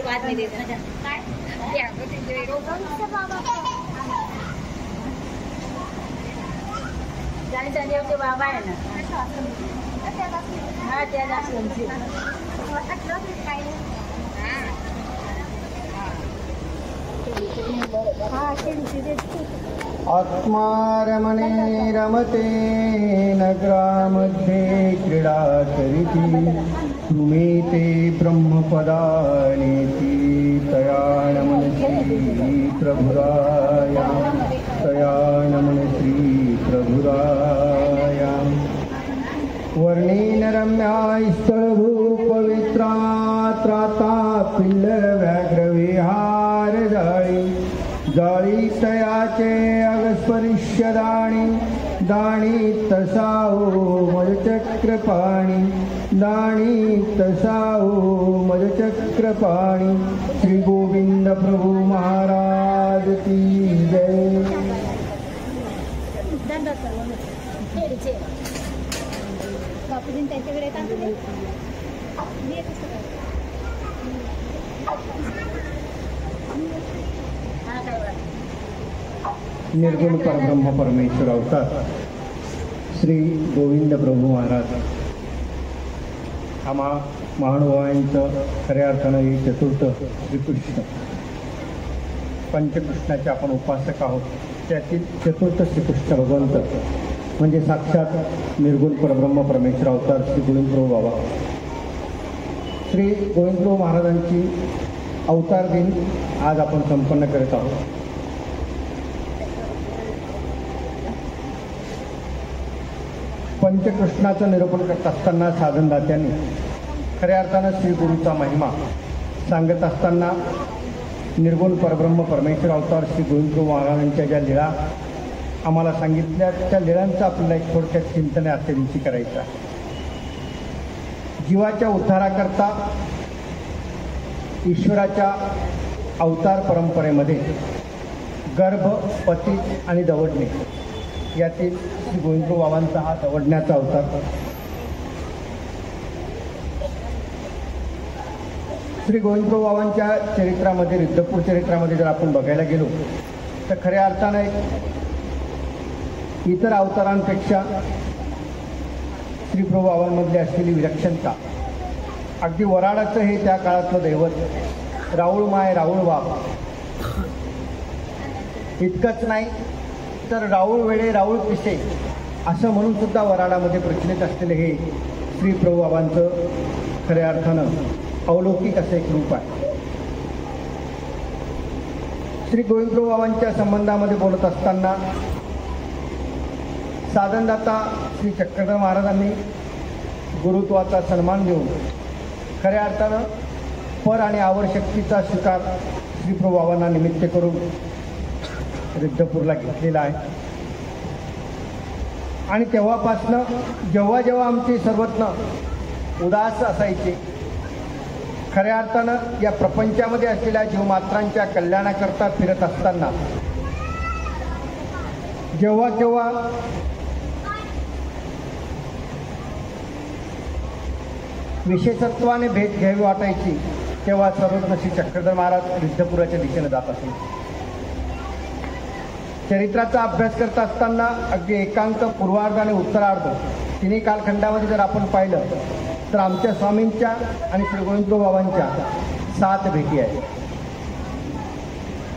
बाद में दे देना जाने जाने के बाबा है ना हाँ त्या आत्मा रमणे रमते नगरामध्ये क्रीडा करीती तुम्ही ते ब्रह्मपदानेती तया नमन श्री प्रभुराया तया नमन श्री प्रभुराया वर्णेन रम्या स्थळभूपवित्रा त्राता पिल्ल व्याघ्रविहार जाळी जाळी तयाचे अगस्परिष्यदाणी दाणी तसाओ मजचक्रपाणी दाणी तसाओ मजचक्रपाणी श्री गोविंद प्रभु महाराज की जय. निर्गुण परब्रह्म परमेश्वर अवतार श्री गोविंद प्रभू महाराज आम्हा महानुभावांचं खऱ्या अर्थानं हे चतुर्थ श्रीकृष्ण पंचकृष्णाचे आपण उपासक आहोत. त्यातील चतुर्थ श्रीकृष्ण भगवंत म्हणजे साक्षात निर्गुण परब्रह्म परमेश्वर अवतार श्री गोविंद प्रभू बाबा. श्री गोविंद प्रभू महाराजांची अवतार दिन आज आपण संपन्न करत आहोत. पंचकृष्णाचं निरूपण करत असताना साधनदात्यांनी खऱ्या अर्थानं श्री गुरूचा महिमा सांगत असताना निर्गुण परब्रह्म परमेश्वर अवतार श्री गोविंद प्रभू महाराजांच्या ज्या लीळा आम्हाला सांगितल्या त्या लीळांचं आपल्याला एक थोडक्यात चिंतन आजच्या दिवशी करायचं आहे. जीवाच्या उद्धाराकरता ईश्वराच्या अवतार परंपरेमध्ये गर्भ, पती आणि दवडणे यातील श्री गोविंद प्रभू बाबांचा हा दवडण्याचा अवतार. श्री गोविंद प्रभू बाबांच्या चरित्रामध्ये रिद्धपूर चरित्रामध्ये जर आपण बघायला गेलो तर खऱ्या अर्थानं एक इतर अवतारांपेक्षा श्री प्रभू बाबांमधली असलेली विलक्षणता, अगदी वराडाचं हे त्या काळातलं दैवत, राऊळ माय राऊळ बाप, इतकंच नाही तर राऊळ वेळे राऊळ पिसे असं म्हणून सुद्धा वराडामध्ये प्रचलित असलेले हे श्री प्रभू बाबांचं खऱ्या अर्थानं अलौकिक असं एक रूप आहे. श्री गोविंद प्रभू बाबांच्या संबंधामध्ये बोलत असताना साधनदाता श्री चक्रधर महाराजांनी गुरुत्वाचा सन्मान देऊन खऱ्या अर्थानं पर आणि आवर शक्तीचा स्वीकार श्री प्रभू बाबांना निमित्त करून रिद्धपूरला घेतलेला आहे. आणि तेव्हापासनं जेव्हा जेव्हा आमची सर्वज्ञ उदास असायची, खऱ्या अर्थानं या प्रपंचामध्ये असलेल्या जीवमात्रांच्या कल्याणाकरता फिरत असताना जेव्हा केव्हा विशेषत्वाने भेट घ्यावी वाटायची तेव्हा सर्वज्ञ श्री चक्रधर महाराज रिद्धपुराच्या दिशेने जात असे. चरित्राचा अभ्यास करत असताना अगदी एकांत, पूर्वार्ध आणि उत्तरार्ध तिन्ही कालखंडामध्ये जर आपण पाहिलं तर आमच्या स्वामींच्या आणि श्री गोविंद प्रभू बाबांच्या 7 भेटी आहेत.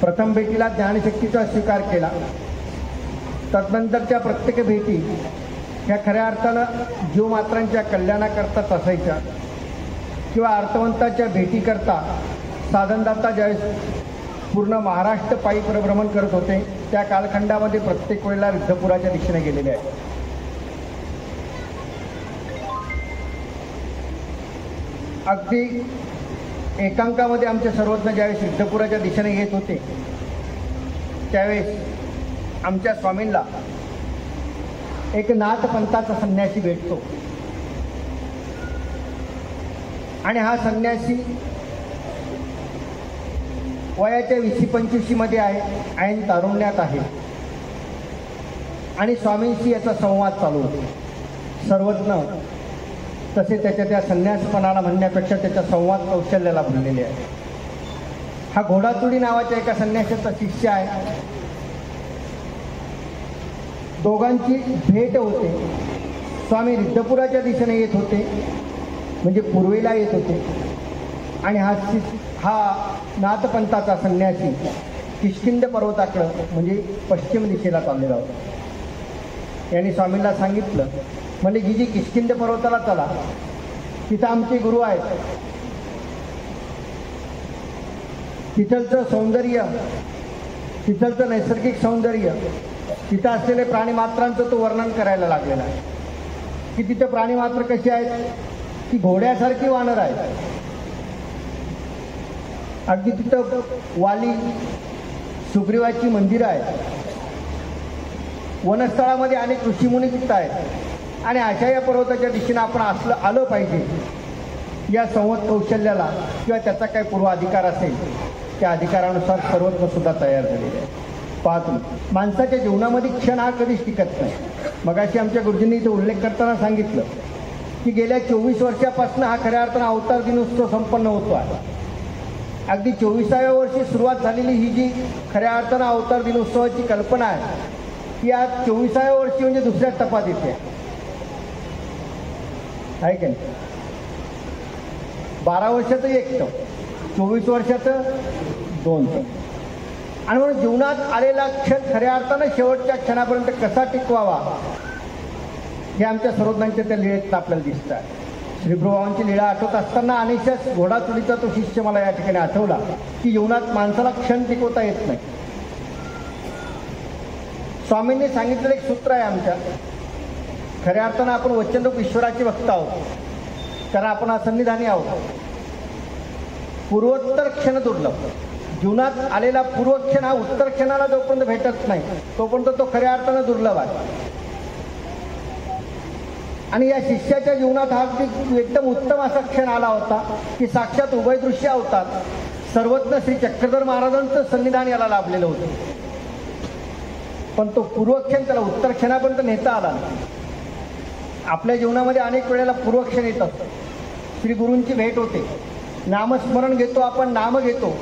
प्रथम भेटीला ज्ञानशक्तीचा स्वीकार केला. तदनंतरच्या प्रत्येक भेटी ह्या खऱ्या अर्थानं जीवमात्रांच्या कल्याणाकरताच असायच्या किंवा अर्थवंताच्या भेटीकरता साधनदाता ज्यावेळेस पूर्ण महाराष्ट्र पायी परिभ्रमण करत होते त्या कालखंडामध्ये प्रत्येक वेळेला रिद्धपुराच्या दिशेने गेलेले आहेत. अगदी एकांकामध्ये आमचे सर्वज्ञ ज्यावेळेस सिद्धपुराच्या दिशेने येत होते त्यावेळेस आमच्या स्वामींना एक नाथपंथाचा संन्यासी भेटतो आणि हा संन्यासी वयाच्या 20-25 मध्ये आहे, ऐन तारुण्यात आहे आणि स्वामींशी याचा संवाद चालू होतो. सर्वज्ञ तसे त्याच्या त्या संन्यासपणाला म्हणण्यापेक्षा त्याच्या संवाद कौशल्याला भरलेले आहे. हा घोडाचुडी नावाच्या एका संन्यासाचा शिष्य आहे. दोघांची भेट होते. स्वामी रिद्धपुराच्या दिशेने येत होते, म्हणजे पूर्वेला येत होते आणि हा नाथपंथाचा संन्यासी किष्किंध पर्वताकडं म्हणजे पश्चिम दिशेला चाललेला होता. यांनी स्वामींना सांगितलं, म्हणजे जी किष्किंध पर्वताला चला, तिथं आमचे गुरु आहेत, तिथलचं सौंदर्य, तिथलचं नैसर्गिक सौंदर्य, तिथं असलेले प्राणीमात्रांचं तो वर्णन करायला लागलेला आहे की तिथं प्राणीमात्र कशी आहेत की घोड्यासारखी वानर आहेत. अगदी तिथं वाली सुग्रीवाची मंदिरं आहेत, वनस्थळामध्ये अनेक ऋषीमुनी तिथं आहेत आणि अशा या पर्वताच्या दिशेनं आपण आलं पाहिजे. या संवत कौशल्याला किंवा त्याचा काही पूर्वाधिकार असेल त्या अधिकारानुसार सर्वज्ञ सुद्धा तयार झालेले आहे. पाहतो माणसाच्या जीवनामध्ये क्षण हा कधीच टिकत नाही. मगाशी आमच्या गुरुजींनी इथे उल्लेख करताना सांगितलं की गेल्या 24 वर्षापासून हा खऱ्या अर्थानं अवतार दिनोत्सव संपन्न होतो आहे. अगदी 24व्या वर्षी सुरुवात झालेली ही जी खऱ्या अर्थानं अवतार दिनोत्सवाची कल्पना आहे ती आज 24व्या वर्षी म्हणजे दुसऱ्या टप्प्यात येते आहे की नाही. 12 वर्षाचं एक टप, 24 वर्षाचं 2 टप. आणि म्हणून जीवनात आलेला क्षण खऱ्या अर्थानं शेवटच्या क्षणापर्यंत कसा टिकवावा हे आमच्या सर्वज्ञांच्या त्या लीळेत आपल्याला दिसत आहे. श्रीप्रभूंची लीळा आठवत असताना अनेकशा घोडाचुडीचा तो शिष्य मला या ठिकाणी आठवला की जीवनात माणसाला क्षण टिकवता येत नाही. स्वामींनी सांगितलेलं एक सूत्र आहे आमच्या. खऱ्या अर्थानं आपण वचनरूप ईश्वराचे भक्त आहोत, कारण आपण असन्निधानी आहोत. पूर्वोत्तर क्षण दुर्लभ. जीवनात आलेला पूर्वक्षण हा उत्तर क्षणाला जोपर्यंत भेटत नाही तोपर्यंत तो खऱ्या अर्थानं दुर्लभ आहे. आणि या शिष्याच्या जीवनात हा एकदम उत्तम असा क्षण आला होता की साक्षात उभयदृश्य अवतार सर्वज्ञ श्री चक्रधर महाराजांचं सन्निधान याला लाभलेलं होतं. पण तो पूर्वक्षण त्याला उत्तर क्षणापर्यंत नेता आला नाही. आपल्या जीवनामध्ये अनेक वेळेला पूर्वक्षण येत असतं. श्री गुरूंची भेट होते, नामस्मरण घेतो, आपण नाम घेतो,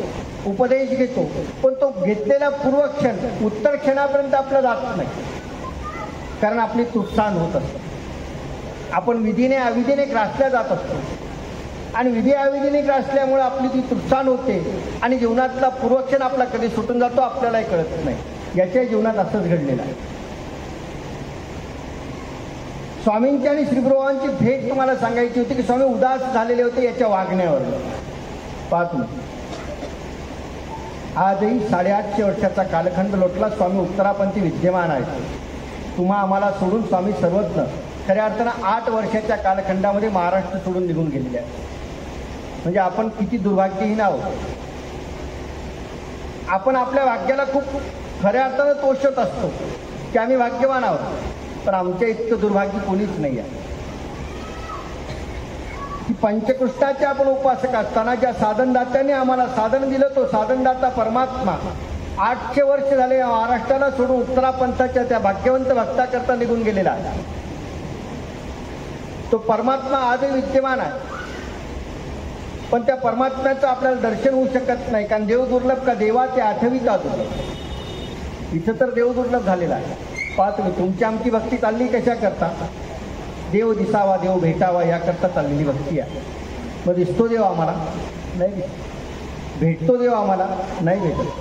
उपदेश घेतो, पण तो घेतलेला पूर्वक्षण उत्तर क्षणापर्यंत आपला जात नाही, कारण आपली तुटसाण होत असते. आपण विधीने अविधीने ग्रासल्या जात असतो आणि विधी अविधीने ग्रासल्यामुळे आपली ती तुटसाण होते आणि जीवनातला पूर्वक्षण आपला कधी सुटून जातो आपल्यालाही कळत नाही. याच्या जीवनात असंच घडलेलं आहे. स्वामींची आणि श्रीप्रभूंची भेट तुम्हाला सांगायची होती की स्वामी उदास झालेले होते याच्या वागण्यावर. पाहतो आजही 850 वर्षाचा कालखंड लोटला. स्वामी उत्तरापंथी विद्यमान आहेत. तुम्हा आम्हाला सोडून स्वामी सर्वज्ञ खऱ्या अर्थानं 8 वर्षाच्या कालखंडामध्ये महाराष्ट्र सोडून निघून गेलेले आहे. म्हणजे आपण किती दुर्भाग्यहीन आहोत. आपण आपल्या भाग्याला खूप खऱ्या अर्थानं तोषत असतो की आम्ही भाग्यवान आहोत, पण आमच्या इतकं दुर्भाग्य कोणीच नाही आहे की पंचकृष्णाचे आपण उपासक असताना ज्या साधनदात्याने आम्हाला साधन दिलं तो साधनदाता परमात्मा 800 वर्ष झाले महाराष्ट्राला सोडून उत्तरापंथाच्या त्या भाग्यवंत भक्ताकरता निघून गेलेला आहे. तो परमात्मा आजही विद्यमान आहे, पण त्या परमात्म्याचं आपल्याला दर्शन होऊ शकत नाही, कारण देव दुर्लभ का देवा ते आठवीचा दुर्लभ. इथं तर देव दुर्लभ झालेला आहे. पाहतो तुमची आमची भक्ती चालली कशा करता? देव दिसावा, देव भेटावा याकरता चाललेली भक्ती आहे. मग दिसतो देव आम्हाला नाही दिसत, भेटतो देव आम्हाला नाही भेटत,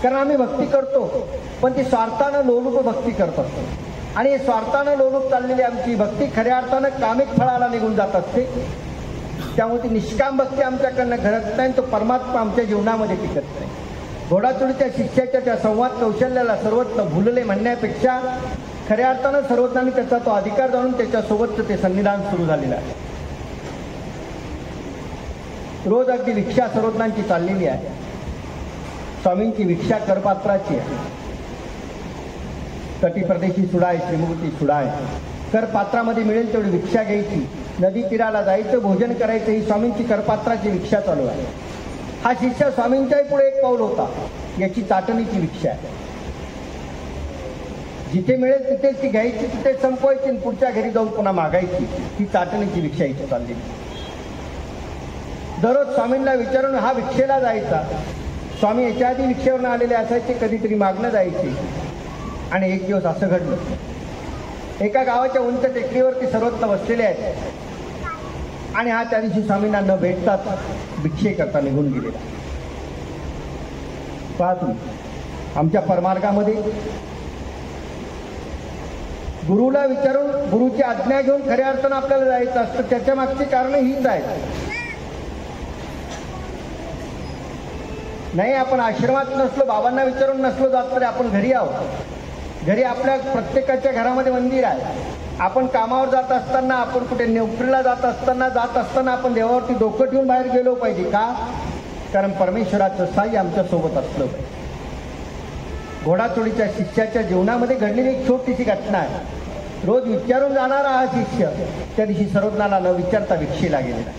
कारण आम्ही भक्ती करतो पण ती स्वार्थानं लोलूप भक्ती करत असतो. आणि हे स्वार्थानं लोलूप चाललेली आमची भक्ती खऱ्या अर्थानं कामिक फळाला निघून जात असते. त्यामुळे ती निष्काम भक्ती आमच्याकडनं घडत नाही, तो परमात्मा आमच्या जीवनामध्ये टिकत नाही. घोडाचुडीच्या शिष्याच्या त्या संवाद कौशल्याला सर्वज्ञ भुलले म्हणण्यापेक्षा खऱ्या अर्थानं सर्वज्ञांनी त्याचा तो अधिकार जाणून त्याच्यासोबतचं ते सन्निधान सुरू झालेलं आहे. रोज अगदी भिक्षा सर्वज्ञांची चाललेली आहे. स्वामींची भिक्षा करपात्राची आहे. तटीप्रदेशी सुडाय, श्रीमुखी सुडाय. करपात्रामध्ये मिळेल तेवढी भिक्षा घ्यायची, नदी तीराला जायचं, भोजन करायचं, ही स्वामींची करपात्राची भिक्षा चालू आहे. हा शिष्य स्वामींच्याही पुढे एक पाऊल होता. याची चाटणीची भिक्षा आहे. जिथे मिळेल तिथेच ती घ्यायची, तिथे संपवायची आणि पुढच्या घरी जाऊन पुन्हा मागायची. ही चाटणीची भिक्षा इथे चाललेली. दररोज स्वामींना विचारून हा भिक्षेला जायचा. स्वामी याच्या आधी भिक्षेवरून आलेले असायचे, कधीतरी मागणं जायचे. आणि एक दिवस असं घडलं. एका गावाच्या उंच टेकडीवरती सर्वत्र बसलेले आहेत आणि हा त्या दिवशी स्वामींना न भेटताच भिक्षे करता निघून गेलेला. पहा तुम्ही, आमच्या परमार्गामध्ये गुरुला विचारून गुरुची आज्ञा घेऊन खऱ्या अर्थानं आपल्याला जायचं असतं. त्याच्या मागची कारण हीच आहेत. नाही, आपण आश्रमात नसलो, बाबांना विचारून नसलो जात तरी आपण घरी आहोत. घरी आपल्या प्रत्येकाच्या घरामध्ये मंदिर आहे. आपण कामावर जात असताना, आपण कुठे नोकरीला जात असताना आपण देवावरती डोकं ठेवून बाहेर गेलो पाहिजे. का? कारण परमेश्वराचं साह्य आमच्या सोबत असलं पाहिजे. घोडाचोळीच्या शिष्याच्या जीवनामध्ये घडलेली एक छोटीशी घटना आहे. रोज विचारून जाणारा हा शिष्य त्या दिवशी सर्वज्ञाला न विचारता भिक्षेला गेलेला.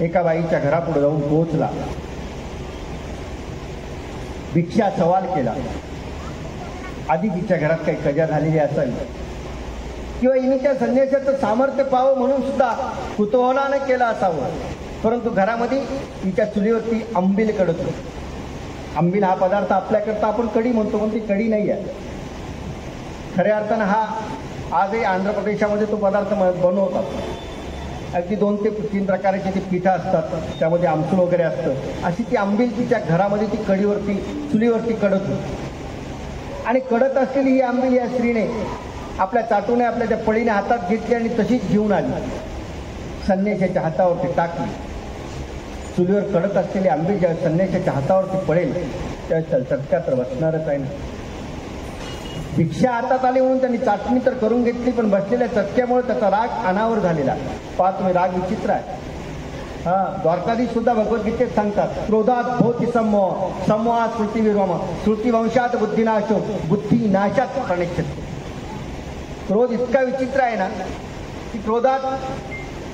एका बाईच्या घरापुढे जाऊन पोहोचला. भिक्षा सवाल केला. आधी तिच्या घरात काही कजा झालेली असावी किंवा हिच्या संन्यासाचं सामर्थ्य पाहावं म्हणून सुद्धा कुतूहलानं केलं असावं. परंतु घरामध्ये तिच्या चुलीवरती आंबील कडत होती. आंबील हा पदार्थ आपल्याकरता आपण कढी म्हणतो, पण ती कढी नाही आहे. खऱ्या अर्थानं हा आजही आंध्र प्रदेशामध्ये तो पदार्थ बनवतात. अगदी 2 ते 3 प्रकारचे ते पिठं असतात, त्यामध्ये आमसूल वगैरे असतं. अशी ती आंबील तिच्या घरामध्ये ती कढीवरती चुलीवरती कडत होती. आणि कडत असलेली ही आंबील या स्त्रीने आपल्या चाटूने, आपल्या त्या पळीने हातात घेतली आणि तशीच घेऊन आली, संन्याशाच्या हातावरती टाकली. चुलीवर कडत असलेली आंबील ज्यावेळेस संन्याशाच्या हातावरती पडेल त्यावेळेस चटका तर बसणारच आहे ना. भिक्षा हातात आली म्हणून त्यांनी चाटणी तर करून घेतली, पण बसलेल्या चटक्यामुळे त्याचा राग अनावर झालेला. पहा तुम्ही, राग विचित्र आहे. द्वारकाधीश सुद्धा भगवद्गीतेत सांगतात, क्रोधात भोति समोह, समोहात श्रुती विरम, श्रुती वंशात बुद्धिनाशो, बुद्धी नाशात प्रणिक्षते. क्रोध इतका विचित्र आहे ना की क्रोधात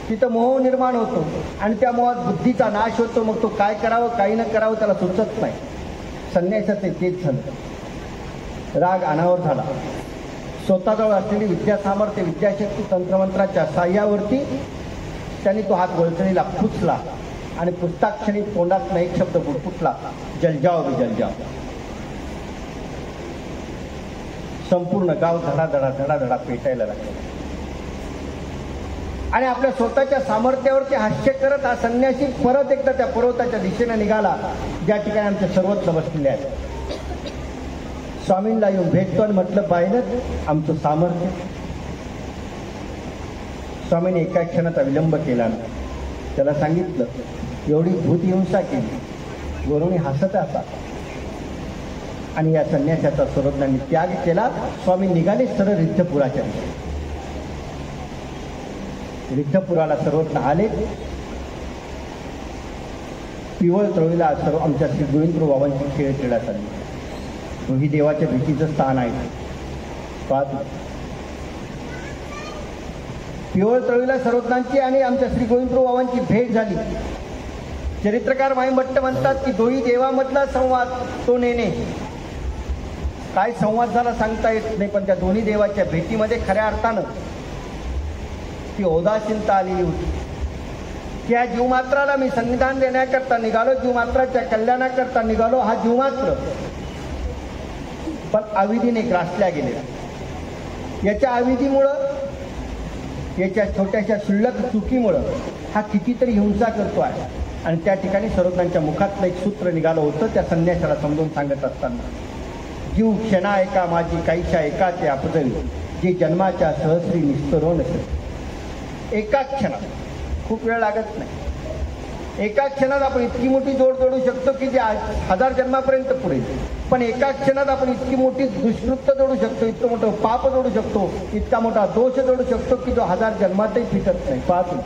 तिथं मोह निर्माण होतो आणि त्या मोहात बुद्धीचा नाश होतो. मग तो काय करावं काही न करावं त्याला सुचत नाही. संन्यासाचं तेच झालं. राग अनावर झाला. स्वतःजवळ असलेली विद्या सामर्थ्य, विद्याशक्ती, तंत्रमंत्राच्या साह्यावरती त्यांनी तो हात वळसणीला पुसला आणि पुसताक्षणी तोंडात एक शब्द बुडफुटला, जलजाओ बी जलजाओ. संपूर्ण गाव धडाधडा धडाधडा पेटायला लागला. आणि आपल्या स्वतःच्या सामर्थ्यावरती हास्य करत हा संन्यासी परत एकदा त्या पर्वताच्या दिशेने निघाला, ज्या ठिकाणी आमचे सर्वत्र बसलेले आहेत. स्वामींना येऊन भेटतो आणि म्हटलं, पाहिलं आमचं सामर्थ्य. स्वामींनी एका क्षणाचा विलंब केला. त्याला सांगितलं, एवढी भूतहिंसा केली, वरून हसत असतात. आणि या संन्यासाचा सर्वज्ञांनी त्याग केला. स्वामी निघाले सरळ रिद्धपुराच्या दिशेने. रिद्धपुराला सर्वज्ञ आले. पिवळ तळीला सर्व आमच्या श्री गोविंदराव बाबांची खेळ क्रीडा चालली. ही देवाच्या भेटीचं स्थान आहे. पाहतो पिवळ तळीला सर्वज्ञांची आणि आमच्या श्री गोविंदराव बाबांची भेट झाली. चरित्रकार माईभट्ट म्हणतात की दोही देवामधला संवाद तो नेणे. काय संवाद झाला सांगता येत नाही, पण त्या दोन्ही देवाच्या भेटीमध्ये खऱ्या अर्थानं ती उदासीनता आलेली होती. की या जीवमात्राला मी संविधान देण्याकरता निघालो, जीवमात्राच्या कल्याणाकरता निघालो. हा जीवमात्र पण अविधीने ग्रासल्या गेलेला. याच्या अविधीमुळं, याच्या छोट्याशा क्षुल्लक चुकीमुळं हा कितीतरी हिंसा करतो आहे. आणि त्या ठिकाणी सर्वज्ञांच्या मुखातलं एक सूत्र निघालं होतं, त्या संन्यासाला समजून सांगत असताना, जीव क्षणा एका माझी काहीशा एकाचे आपजवी, जे जन्माच्या सहस्री निस्तरो नसे. एका क्षणात, खूप वेळ लागत नाही, एका क्षणात आपण इतकी मोठी जोड जोडू शकतो की जे 1000 जन्मापर्यंत पुढे. पण एका क्षणात आपण इतकी मोठी दुष्कृत्य जोडू शकतो, इतकं मोठं पाप जोडू शकतो, इतका मोठा दोष जोडू शकतो की जो 1000 जन्मातही फिटत नाही. पाहतो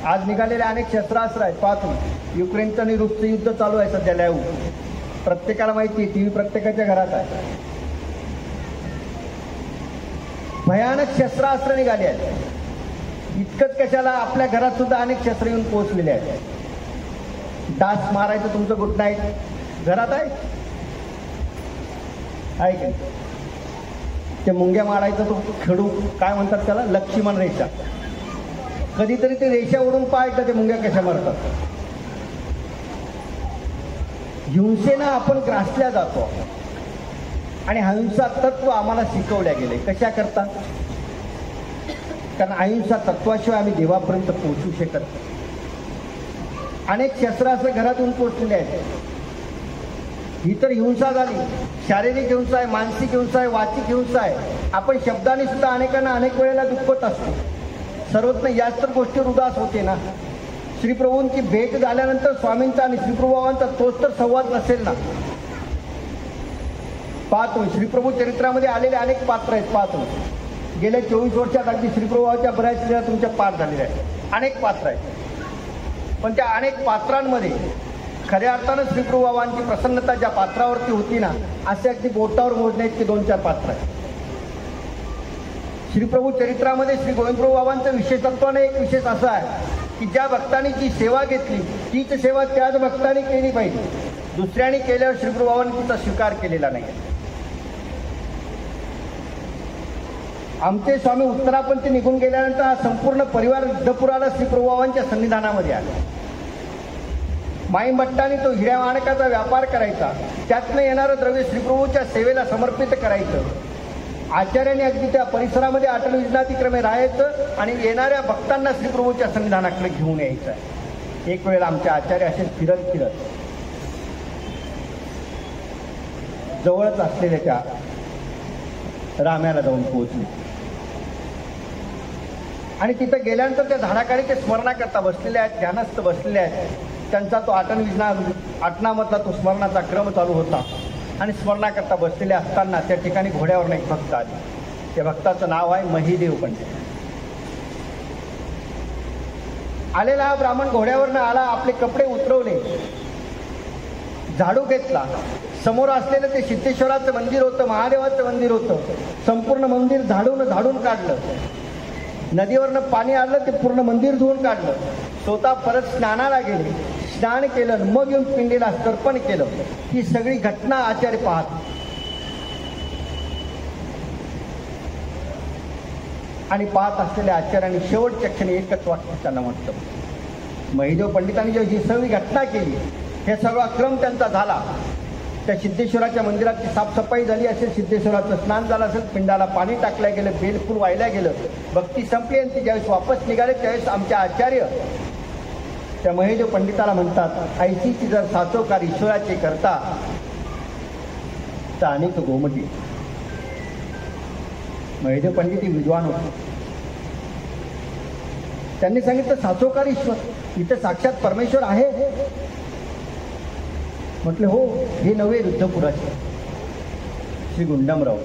आज निघालेले अनेक शस्त्रास्त्र आहेत. पाहतो युक्रेनचं आणि रूसचं युद्ध चालू आहे सध्या लाईव्ह. प्रत्येकाला माहिती आहे, टी व्ही प्रत्येकाच्या घरात आहे. भयानक शस्त्रास्त्र निघाली आहेत. इतकंच कशाला, आपल्या घरात सुद्धा अनेक शस्त्र येऊन पोहोचलेले आहेत. डास मारायचं तुमचं गुड नाईट घरात आहे का? ते मुंग्या मारायचं तो खेळू काय म्हणतात त्याला, लक्ष्मण रेषा. कधीतरी ते रेषा ओढून पाहायचं ते मुंग्या कशा मारतात. हिंसेनं आपण ग्रासल्या जातो आणि अहिंसा तत्व आम्हाला शिकवल्या गेले. कशा करता? कारण अहिंसा तत्वाशिवाय आम्ही देवापर्यंत पोहोचू शकत नाही. अनेक शस्त्रास्त्र घरातून पोहोचलेले आहेत. ही तर हिंसा झाली. शारीरिक हिंसा आहे, मानसिक हिंसा आहे, वाचिक हिंसा आहे. आपण शब्दाने सुद्धा अनेकांना अनेक वेळेला दुःखत असतो. सर्वत्र याच तर गोष्टीवर उदास होते ना. श्रीप्रभूंची भेट झाल्यानंतर स्वामींचा आणि श्रीप्रभूंचा तोच तर संवाद नसेल ना. पाहतो श्रीप्रभू चरित्रामध्ये आलेले अनेक पात्र आहेत. पाहतो गेल्या 24 वर्षात अगदी श्रीप्रभूच्या बऱ्याच वेळा तुमच्या पाठ झालेल्या आहेत. अनेक पात्र आहेत, पण त्या अनेक पात्रांमध्ये खऱ्या अर्थानं श्रीप्रभू बाबांची प्रसन्नता ज्या पात्रावरती होती ना, असे अगदी बोटावर मोजण्याची 2-4 पात्र आहेत. श्रीप्रभू चरित्रामध्ये श्री गोविंदप्रभू बाबांचं विशेषत्वाने एक विशेष असा आहे की ज्या भक्तांनी जी सेवा घेतली तीच सेवा त्याच भक्तांनी केली पाहिजे. दुसऱ्याने केल्यावर श्रीप्रभू बाबांनी तिचा स्वीकार केलेला नाही. आमचे स्वामी उत्तरापंथी निघून गेल्यानंतर हा संपूर्ण परिवार रुद्रपुराला श्रीप्रभू बाबांच्या सन्निधानामध्ये आला. माई भट्टाने तो हिऱ्या माणकाचा व्यापार करायचा, त्यातनं येणारं द्रव्य श्रीप्रभूच्या सेवेला समर्पित करायचं. आचार्याने अगदी त्या परिसरामध्ये अटल विजनातिक्रमे राहायचं आणि येणाऱ्या भक्तांना श्रीप्रभूच्या सन्निधानाकडे घेऊन यायचं. एक वेळेला आमचे आचार्य असे फिरत फिरत जवळच असलेल्या त्या राम्याला जाऊन पोहोचले आणि तिथं गेल्यानंतर त्या झाडाखाली ते स्मरणाकरता बसलेले आहेत, ध्यानस्थ बसलेले आहेत. त्यांचा तो आटनामधला तो स्मरणाचा क्रम चालू होता आणि स्मरणाकरता बसलेले असताना त्या ठिकाणी घोड्यावरून एक भक्त आले. त्या भक्ताचं नाव आहे महिदेव पंडित. आलेला हा ब्राह्मण घोड्यावरनं आला, आपले कपडे उतरवले, झाडू घेतला. समोर असलेलं ते सिद्धेश्वराचं मंदिर होतं, महादेवाचं मंदिर होतं. संपूर्ण मंदिर झाडून काढलं. नदीवरनं पाणी आलं, ते पूर्ण मंदिर धुवून काढलं. स्वतः परत स्नानाला गेले, स्नान केलं, मग येऊन पिंडीला तर्पण केलं. ही सगळी घटना आचार्य पाहत आणि पाहत असलेल्या आचार्यांनी शेवटच्या क्षणी एकच वाक्य त्यांना म्हटलं. महिदेव पंडितांनी जेव्हा ही सगळी घटना केली, हे सगळा क्रम त्यांचा झाला. त्या सिद्धेश्वराच्या मंदिराची साफसफाई झाली असेल, सिद्धेश्वराचं स्नान झालं असेल, पिंडाला पाणी टाकलं गेलं, बेलफूल वाहिल्या गेलं, भक्ती संपली आणि ती ज्यावेळेस वापस निघाले त्यावेळेस आमचे आचार्य त्या महिदेव पंडिताला म्हणतात, ऐशीची जर साचोकार ईश्वराचे करता तर अनेक गोमटी. महिदेव पंडित विद्वान होते. त्यांनी सांगितलं साचोकार ईश्वर, इथे साक्षात परमेश्वर आहे. म्हटले हो, हे नवे रुद्रपुराचे श्री गुंडमराव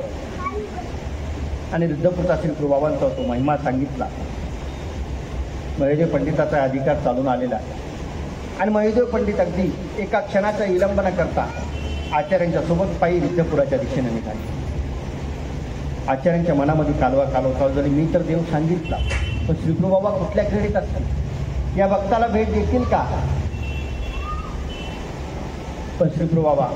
आणि रुद्रपुरचा श्री प्रभूबाबांचा तो महिमा सांगितला. महिदेव पंडिताचा अधिकार चालून आलेला आहे आणि महिदेव पंडित अगदी एका क्षणाचा विलंब न करता आचार्यांच्या सोबत पायी रुद्रपुराच्या दिशेने निघाले. आचार्यांच्या मनामध्ये कालवा चालू झाली. मी तर देव सांगितला, पण श्रीप्रभूबाबा कुठल्या क्रीडेत असतात, या भक्ताला भेट देतील का? पण श्रीप्रभूबाबा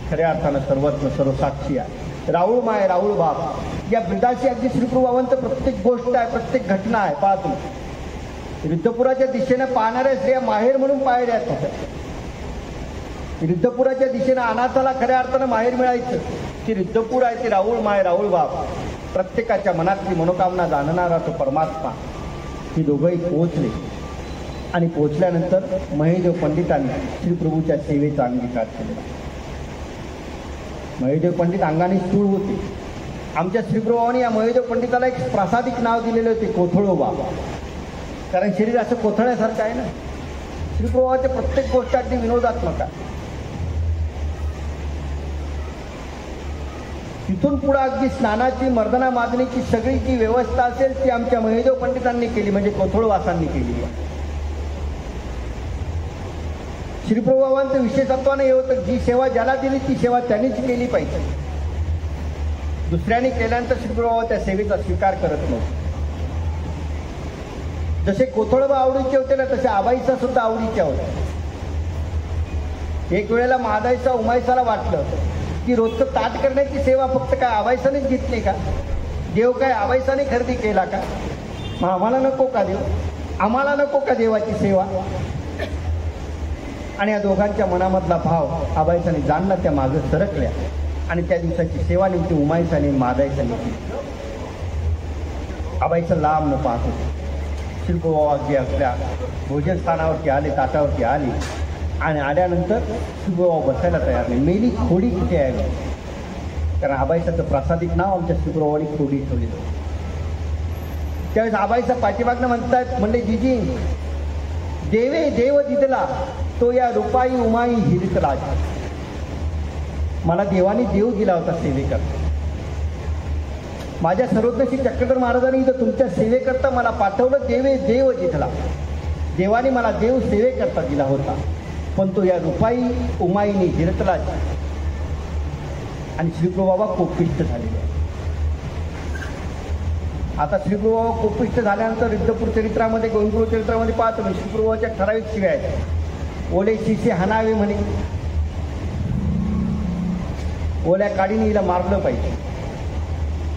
खऱ्या अर्थानं सर्वज्ञ सर्वसाक्षी आहे. राऊळ माय राऊळ बाप या ब्रिदाशी अगदी श्रीप्रभूबाबांचं प्रत्येक गोष्ट आहे, प्रत्येक घटना आहे. पाहतो रुद्रपुराच्या दिशेने पाहणाऱ्या स्त्रिया माहेर म्हणून पाहिल्या होत्या. रुद्रपुराच्या दिशेने अनाथाला खऱ्या अर्थानं माहेर मिळायचं. की रुद्रपूर आहे, ती राऊळ माय राऊळ बाप, प्रत्येकाच्या मनातली मनोकामना जाणणारा तो परमात्मा. ही दोघंही पोहोचले आणि पोहोचल्यानंतर महिदेव पंडितांनी श्रीप्रभूच्या सेवेचा अंगीकार केलेला. महिदेव पंडित अंगाने स्थूळ होते. आमच्या श्रीप्रभूंनी या महिदेव पंडिताला एक प्रासादिक नाव दिलेले होते, कोथळोबा. कारण शरीर असं कोथळ्यासारखं आहे ना. श्रीप्रभूचे प्रत्येक गोष्ट अगदी विनोदात्मक आहे. तिथून पुढे अगदी स्नानाची, मर्दना मादनीची सगळी जी व्यवस्था असेल ती आमच्या महिदेव पंडितांनी केली, म्हणजे कोथळवासांनी केली. श्रीप्रभुबाबांचं विशेषत्वानं हे होतं, जी सेवा ज्याला दिली ती सेवा त्यांनीच केली पाहिजे. दुसऱ्याने केल्यानंतर श्रीप्रभुबाबा त्या सेवेचा स्वीकार करत नव्हते. जसे कोथळबा आवडीचे होते ना, तसे आबाईचा सुद्धा आवडीच्या होत्या. एक वेळेला महादाईचा उमाईसाला वाटलं की रोजचं ताट करण्याची सेवा फक्त काय आबाईसानेच घेतली का? देव काय आबाईसाने खरेदी केला का? मग आम्हाला नको का देव? आम्हाला नको का देवाची सेवा? आणि या दोघांच्या मनामधला भाव आबाईसाने जाणला, त्या मागं सरकल्या आणि त्या दिवसाची सेवा निमित्त उमाईसाने मादाईसाने केली. आबाईसा लांब न पाहत होते. श्रीप्रभुबाबा अगदी आपल्या भोजनस्थानावरती आले, ताटावरती आले आणि आल्यानंतर श्रीप्रभुबाबा बसायला तयार नाही. मेली खोडी कुठे आहे? कारण आबाईसाचं प्रासादिक नाव आमच्या श्रीप्रभुबाबांनी खोडी ठेवलेलं होतं. त्यावेळेस आबाईसा पाठीमागनं म्हणतात, म्हणले जीजी, देवे देव दिदला तो या रुपाई उमाई हिरितला. मला देवाने देव दिला होता सेवेकरता. माझ्या सर्वज्ञश्री चक्रधर महाराजांनी इथं तुमच्या सेवेकरता मला पाठवलं. देवे देव दिदला, देवाने मला देव सेवेकरता दिला होता, पण तो या रुपाई उमाईने हिरतला. आणि श्रीप्रभुबाबा कोपिष्ट झालेले आहे. आता श्रीप्रभुबाबा कोपिष्ट झाल्यानंतर रिद्धपूर चरित्रामध्ये, गोविंदपूर चरित्रामध्ये पाहतो मी, श्रीप्रभुबाबाच्या ठराविक शिव्या आहेत. ओले शिसे हाणावे म्हणे, ओल्या काडीने हिला मारलं पाहिजे.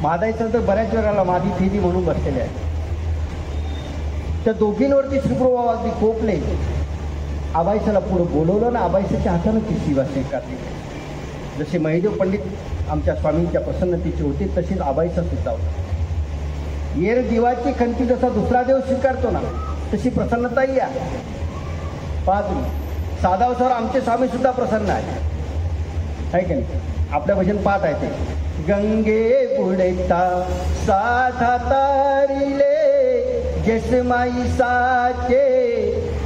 मादाईचं तर बऱ्याच वेळाला मादी फेदी म्हणून बसलेले आहेत. त्या दोघींवरती श्रीप्रभुबाबा अगदी कोपले. आबाईसाला पुढं बोलवलं ना, आबाईसाच्या हातानं ती शिवा स्वीकारली. जसे महिदेव पंडित आमच्या स्वामींच्या प्रसन्नतेचे होते, तसेच आबाईसा सुद्धा होता. येर दिवाची खंती जसा दुसरा देव स्वीकारतो ना, तशी प्रसन्नताही आहे. पहा तुम्ही, साधावसावर आमचे स्वामी सुद्धा प्रसन्न आहे की नाही? आपल्या भजन पाठ आहे ते, गंगे बुडता साधा तारिले, जसमाई साचे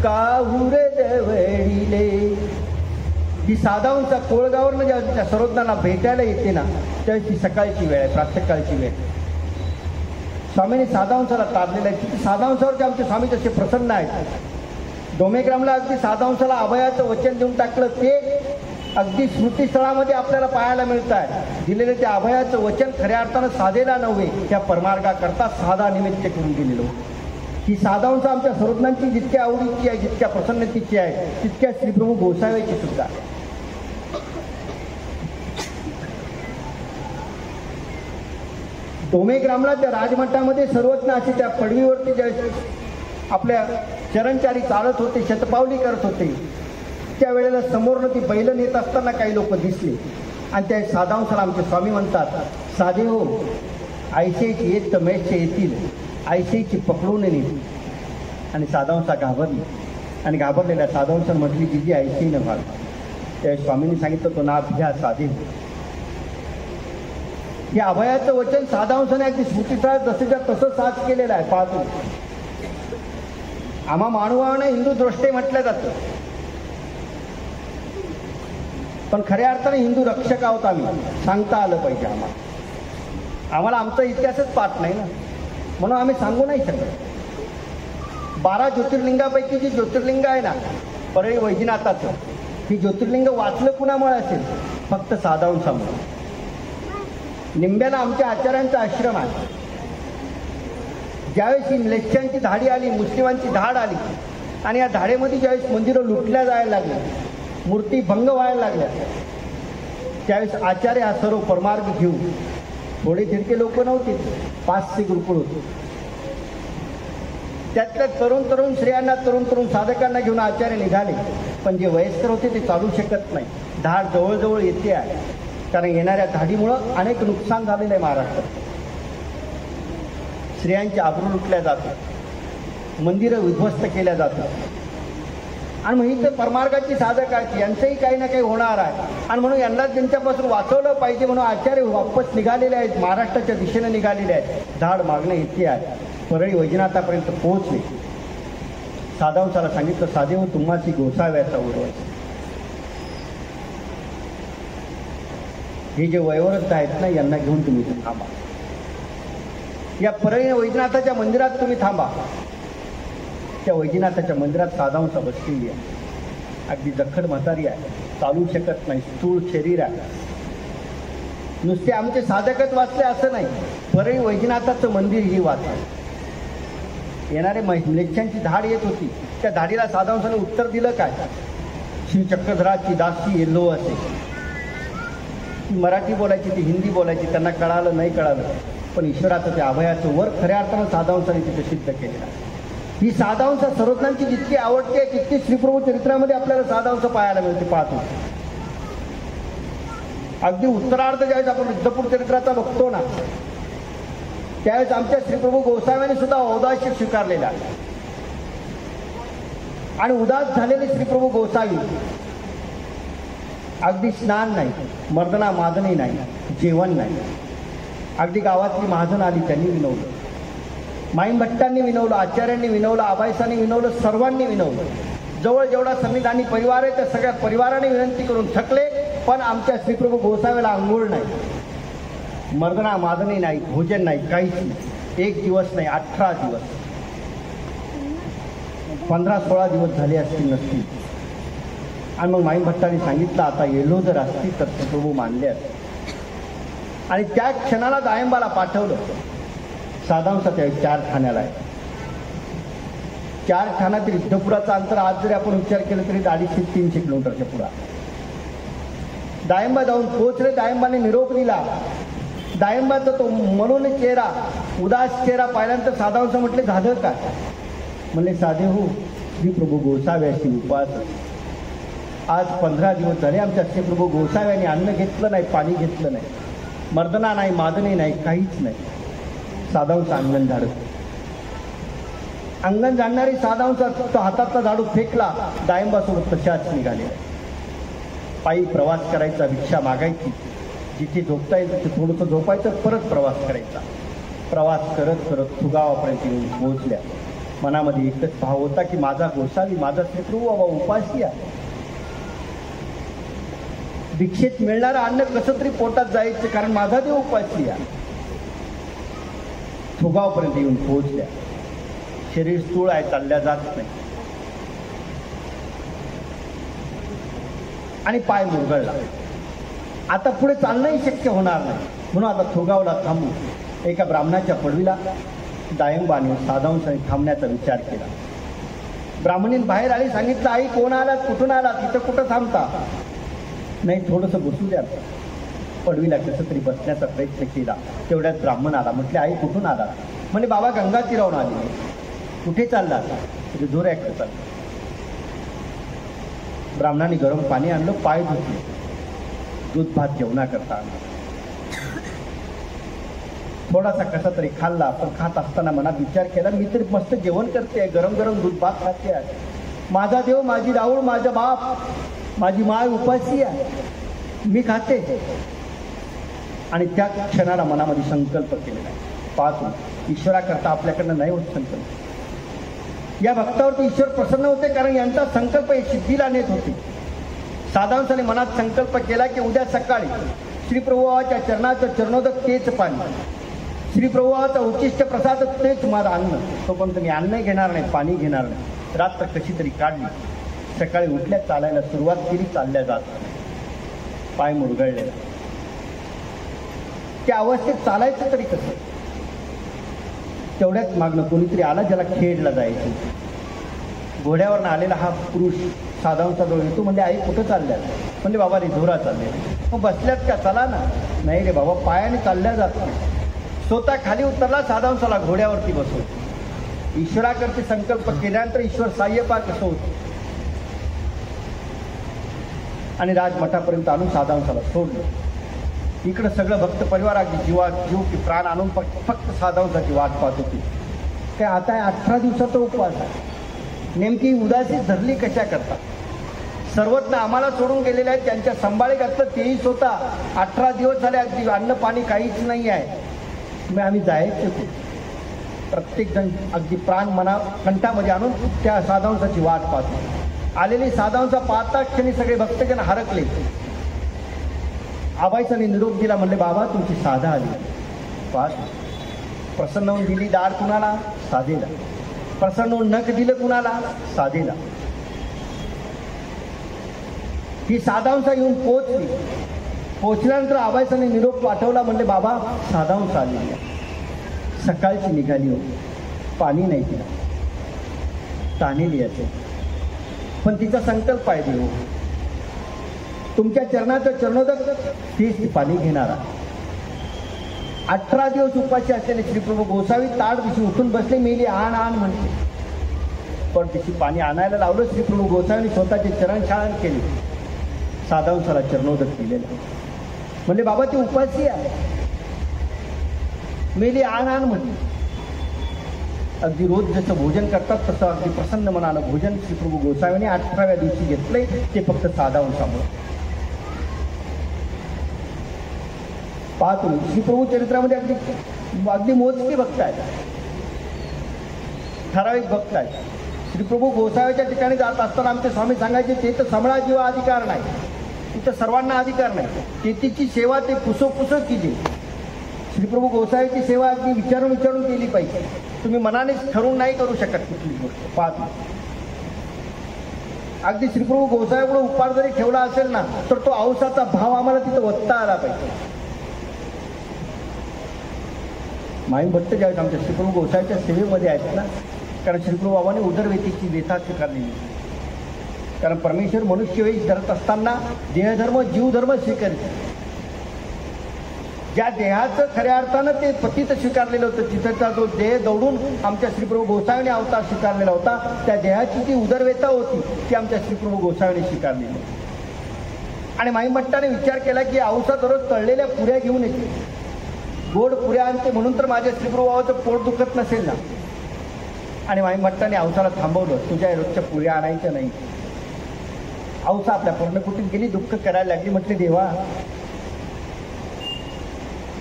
काहुर दवडिले. ही साधावंचा कोळगावरनं ज्या सर्वज्ञांना भेटायला येते ना, त्यावेळी ती सकाळची वेळ आहे, प्रातःकाळची वेळ. स्वामींनी साधावंसाला तारलेलं आहे. तिथे साधावंसावरचे आमचे स्वामी जसे प्रसन्न आहेत. डोमेग्रामला अगदी साधावंसाला अभयाचं वचन देऊन टाकलं, ते अगदी स्मृतीस्थळामध्ये आपल्याला पाहायला मिळत आहे. दिलेलं त्या अभयाचं वचन खऱ्या अर्थानं साधेला नव्हे, त्या परमार्गाकरता साधा निमित्त करून दिलेलं. ही साधावंस आमच्या सर्वज्ञांची जितक्या आवडीची आहे, जितक्या प्रसन्नतेची आहे, तितक्या श्रीप्रभू गोसाव्याची सुद्धा. डोमेग्रामला त्या राजमठामध्ये सर्वज्ञ असे त्या पडवीवरती ज्या आपल्या चरणचारी चालत होते, शतपावली करत होते, त्यावेळेला समोरनं ती बैलं नेत असताना काही लोक दिसले. आणि त्या साधावंसाला आमचे स्वामी म्हणतात, साधे हो, आयशेची येत तर मैचे येतील, आयशेची पकडून नेली. आणि साधावंसा घाबरली आणि घाबरलेल्या साधावंसानं म्हटली, जीजी आयशेही न व्हाल. त्या स्वामींनी सांगितलं, तो नाथ घ्या साधे. या अभयाचं वचन साधावंसाने अगदी स्मृतीचा जसेच्या तसं साज केलेलं आहे. पाहतो, आम्हा मानवाने हिंदू दृष्टे म्हटलं जातं, पण खऱ्या अर्थाने हिंदू रक्षक आहोत आम्ही, सांगता आलं पाहिजे आम्हाला आमचा इतिहासच पाठ नाही ना, म्हणून आम्ही सांगू नाही शकत. 12 ज्योतिर्लिंगापैकी जी ज्योतिर्लिंग आहे ना, परळी वैजनाथाचं, ही ज्योतिर्लिंग वाचलं कुणामुळे असेल? फक्त साधावंसामुळे. निंब्याला आमच्या आचार्यांचा आश्रम आहे. ज्यावेळेस ही म्लेच्छांची धाडी आली, मुस्लिमांची धाड आली, आणि या धाडेमध्ये ज्यावेळेस मंदिरं लुटल्या जायला लागल्या, मूर्ती भंग व्हायला लागल्या, त्यावेळेस आचार्य हा सर्व परमार्ग घेऊन, थोडे तिरके लोक नव्हते, 500 गुरुकुळ होते, त्यातल्या तरुण स्त्रियांना, तरुण साधकांना घेऊन आचार्य निघाले. पण जे वयस्कर होते ते चालू शकत नाही. धाड जवळजवळ येते आहे, कारण येणाऱ्या धाडीमुळं अनेक नुकसान झालेलं आहे महाराष्ट्रात. स्त्रियांची आबरू लुटल्या जातात, मंदिरं उद्ध्वस्त केल्या जातात. आणि मग इथं परमार्गाची साधक आहेत, यांचंही काही ना काही होणार आहे. आणि म्हणून यांना त्यांच्यापासून वाचवलं पाहिजे म्हणून आचार्य वापस निघालेले आहेत, महाराष्ट्राच्या दिशेने निघालेले आहेत. धाड मागणं इतके आहे. परळी वैजनाथापर्यंत पोहोचले. साधावंसाला सांगितलं, साधेव तुम्हाची गोसाव्याचा उरवायचा. हे जे वयोवृद्ध आहेत ना, यांना घेऊन तुम्ही थांबा. या परळी वैजनाथाच्या मंदिरात तुम्ही थांबा. त्या वैजनाथाच्या मंदिरात साधावंसा बसलेली आहे अगदी जखड म्हातारी आहे, चालू शकत नाही, स्थूळ शरीर आहे. नुसते आमचे साधकच वाचले असं नाही, परळी वैजनाथाचं मंदिर ही वाचलं. येणारे म्लेच्छांची धाड येत होती, त्या धाडीला साधावंसाने उत्तर दिलं काय? शिवचक्रधराची दासी येल्लो असे. ती मराठी बोलायची, ती हिंदी बोलायची, त्यांना कळालं नाही कळालं, पण ईश्वराचं त्या अभयाचं वर खऱ्या अर्थानं साधावंसाने तिथे सिद्ध केलेलं आहे. ही साधावंस सर्वज्ञांची जितकी आवडते तितकी श्रीप्रभू चरित्रामध्ये आपल्याला साधावंस पाहायला मिळते. पाहतो अगदी उत्तरार्ध ज्यावेळेस आपण विद्यापूर चरित्राचा बघतो ना, त्यावेळेस आमच्या श्रीप्रभू गोसाव्याने सुद्धा औदास्य स्वीकारलेला आहे. आणि उदास झालेले श्रीप्रभू गोसावी अगदी स्नान नाही, मर्दना मादनी नाही, जेवण नाही. अगदी गावातली महाजन आली त्यांनी विनवलं, माईम भट्टांनी विनवलं, आचार्यांनी विनवलं, आबाईसांनी विनवलं, सर्वांनी विनवलं. जवळ जेवढा संविधानी परिवार आहे त्या सगळ्या परिवाराने विनंती करून थकले, पण आमच्या श्रीप्रभू गोसाव्याला अंघोळ नाही, मर्दना मादनी नाही, भोजन नाही, काहीच नाही. एक दिवस नाही, 18 दिवस, 15-16 दिवस झाले असतील नसतील. आणि मग माईम भट्टांनी सांगितलं, आता येलो जर असतील तर श्रीप्रभू मानले असते. आणि त्या क्षणाला दायंबाला पाठवलं. साधावंसा त्यावेळी 4 ठाण्याला आहे. 4 ठाण्यातील विद्यापुराचं अंतर आज जरी आपण विचार केलं तरी 250-300 किलोमीटरच्या पुढा. दायंबा जाऊन पोहोचले. दायंबाने निरोप दिला. दायंबाचा तो म्हणून चेहरा, उदास चेहरा पाहिल्यानंतर साधावंसा म्हटले, झालं काय? म्हणले, साधे हो, श्रीप्रभू गोसाव्याशी उपास. आज 15 दिवस झाले आमच्या श्रीप्रभू गोसाव्याने अन्न घेतलं नाही, पाणी घेतलं नाही, मर्दना नाही, मादनी नाही, काहीच नाही. साधावंसा अंगण झाडत. अंगण जाणणारी साधावंसा तो हातातला झाडू फेकला. दायंबासोबत तशाच निघाले. पायी प्रवास करायचा, भिक्षा मागायची, जिथे झोपता येईल तिथे थोडंसं झोपायचं, परत प्रवास करायचा. प्रवास करत करत थुगावापर्यंत येऊन पोहोचल्या. मनामध्ये एकच भाव होता की माझा गोसावी, माझा श्रीप्रभू बाबा उपाशी आहे. भिक्षेत मिळणारं अन्न कसं तरी पोटात जायचं, कारण माझा देव उपाशी आहे. थुगावपर्यंत येऊन पोहोचल्या. शरीर स्थूळ आहे, चालल्या जात नाही, आणि पाय मुरगळला. आता पुढे चालणंही शक्य होणार नाही, म्हणून आता थोगावला थांबू. एका ब्राह्मणाच्या पडवीला दायंबाने साधावंसाने थांबण्याचा विचार केला. ब्राह्मणीन बाहेर आली. सांगितलं, आई कोण आलात, कुठून आलात, तिथं कुठं थांबता? नाही, थोडंसं बसू द्या. पडवीला कसं तरी बसण्याचा प्रयत्न केला. तेवढ्यात ब्राह्मण आला. म्हटले, आई कुठून आला? म्हणजे बाबा गंगा तीरावरून आली. कुठे चालला? म्हणजे जोऱ्याकडे चालला. ब्राह्मणाने गरम पाणी आणलं, पाय धुतले, दूध भात जेवणाकरता आणला. थोडासा कसा तरी खाल्ला, पण खात असताना मनात विचार केला, मी तरी मस्त जेवण करते, गरम गरम दूध भात खाते आहे. माझा देव, माझी राऊळ, माझा बाप, माझी माय उपाशी आहे, मी खाते. आणि त्या क्षणाला मनामध्ये संकल्प केलेला आहे. पाहतो ईश्वराकरता आपल्याकडनं नाही होत संकल्प. या भक्तावरती ईश्वर प्रसन्न होते, कारण यांचा संकल्प हे सिद्धीला नेत होते. साधावंसाने मनात संकल्प केला की उद्या सकाळी श्रीप्रभुवाच्या चरणाचं चरणोदक तेच पाणी, श्रीप्रभुवाचा उच्चिष्ट प्रसाद तेच माझं अन्न. तोपर्यंत मी अन्न घेणार नाही, पाणी घेणार नाही. रात्र कशी तरी काढली. सकाळी उठल्या, चालायला सुरुवात केली, चालल्या जात, पाय मुरगळलेला. त्या अवस्थेत चालायचं तरी कसं? तेवढ्याच मागणं कोणीतरी आला ज्याला खेडला जायचं. घोड्यावरनं आलेला हा पुरुष साधावंसाजवळ येतो. म्हणजे आई कुठं चालल्या? म्हणजे बाबा रिधोरा चालले. मग बसल्यात का? चला ना. नाही रे बाबा, पायाने चालल्या जात नाही. स्वतः खाली उतरला, साधावंसाला घोड्यावरती बसवतो. ईश्वराकरती संकल्प केल्यानंतर ईश्वर साह्यपार कसं होतं. आणि राजमठापर्यंत आणून साधावंसाला सोडलं. इकडं सगळं भक्त परिवार अगदी जीव की प्राण आणून फक्त साधावंसाची वाट पाहत होती. काय आता 18 दिवसाचा उपवास आहे. नेमकी उदासीच धरली कशा करता? सर्वज्ञ आम्हाला सोडून गेलेले आहेत, त्यांच्या संभाळे घातलं तेही स्वतः. 18 दिवस झाले, अगदी अन्न पाणी काहीच नाही आहे. मग आम्ही जायचं. प्रत्येकजण अगदी प्राण मना कंठामध्ये आणून त्या साधावंसाची वाट पाहतो. आलेली साधावंसा पाहता क्षणी सगळे भक्तजन हरकले. आबाईसाने निरोप दिला. म्हणले, बाबा तुमची साधा आली. पाच प्रसन्न होऊन दिली दार कुणाला? साधेला. प्रसन्न होऊन नख दिलं कुणाला? साधेला. ही साधावंसा येऊन पोचल्यानंतर आबाईसाने निरोप पाठवला. म्हणले बाबा साधावंसा आलेली आहे, सकाळची निघाली हो, पाणी नाही तिला, तानेली याचे, पण तिचा संकल्प आहे देव, तुमच्या चरणाचं चरणोदक तीच पाणी घेणारा. 18 दिवस उपाशी असलेले श्रीप्रभू गोसावी ताड दिवशी उठून बसले. मेली आण आण म्हणते, पण तिची पाणी आणायला लावलं. श्रीप्रभू गोसावीने स्वतःचे चरण छान केले, साधावंसाला चरणोदक केलेलं. म्हणले बाबा ती उपाशी आहे, मेली आण आण म्हणते. अगदी रोज जसं भोजन करतात तसं अगदी प्रसन्न मनानं भोजन श्रीप्रभू गोसावीने 18व्या दिवशी घेतलंय, ते फक्त साधावंसामुळे. पाहतो श्रीप्रभू चरित्रामध्ये अगदी मोजके भक्त आहेत, ठराविक भक्त आहेत. श्रीप्रभू गोसाव्याच्या ठिकाणी जात असताना आमचे स्वामी सांगायचे, ते तर समळा जीवा अधिकार नाही, तिथं सर्वांना अधिकार नाही, शेतीची सेवा ते पुसो कीजे. श्रीप्रभू गोसाव्याची सेवा अगदी विचारून केली पाहिजे. तुम्ही मनानेच ठरवून नाही करू शकत कुठली गोष्ट. पाहतो अगदी श्रीप्रभू गोसाव्यापुढे उपार जरी ठेवला असेल ना, तर तो औसाचा भाव आम्हाला तिथं वत्ता आला पाहिजे. माईम भट्ट ज्यावेळेस आमच्या श्रीप्रभू गोसाव्याच्या सेवेमध्ये आहेत ना, कारण श्रीप्रभू बाबांनी उदरवेतीची व्यथा स्वीकारलेली. कारण परमेश्वर मनुष्यवेश धरत असताना देहधर्म जीवधर्म स्वीकारले. ज्या देहाचं खऱ्या अर्थानं ते पतित स्वीकारलेलं होतं, तिथंचा जो देह दौडून आमच्या श्रीप्रभू गोसावीने अवतार स्वीकारलेला होता, त्या देहाची जी उदरवेता होती ती आमच्या श्रीप्रभू गोसावीने स्वीकारलेली. आणि माईम भट्टाने विचार केला की औसा दररोज तळलेल्या पुऱ्या घेऊन येते, गोड पुऱ्या आणते, म्हणून तर माझ्या श्रीप्रभू बाबाचं पोट दुखत नसेल ना. आणि माईम भट्टाने औसाला थांबवलं, तुझ्या रोजच्या पुऱ्या आणायच्या नाही. औसा आपल्या पर्णकुटीत गेली, दुःख करायला लागली. म्हटले देवा,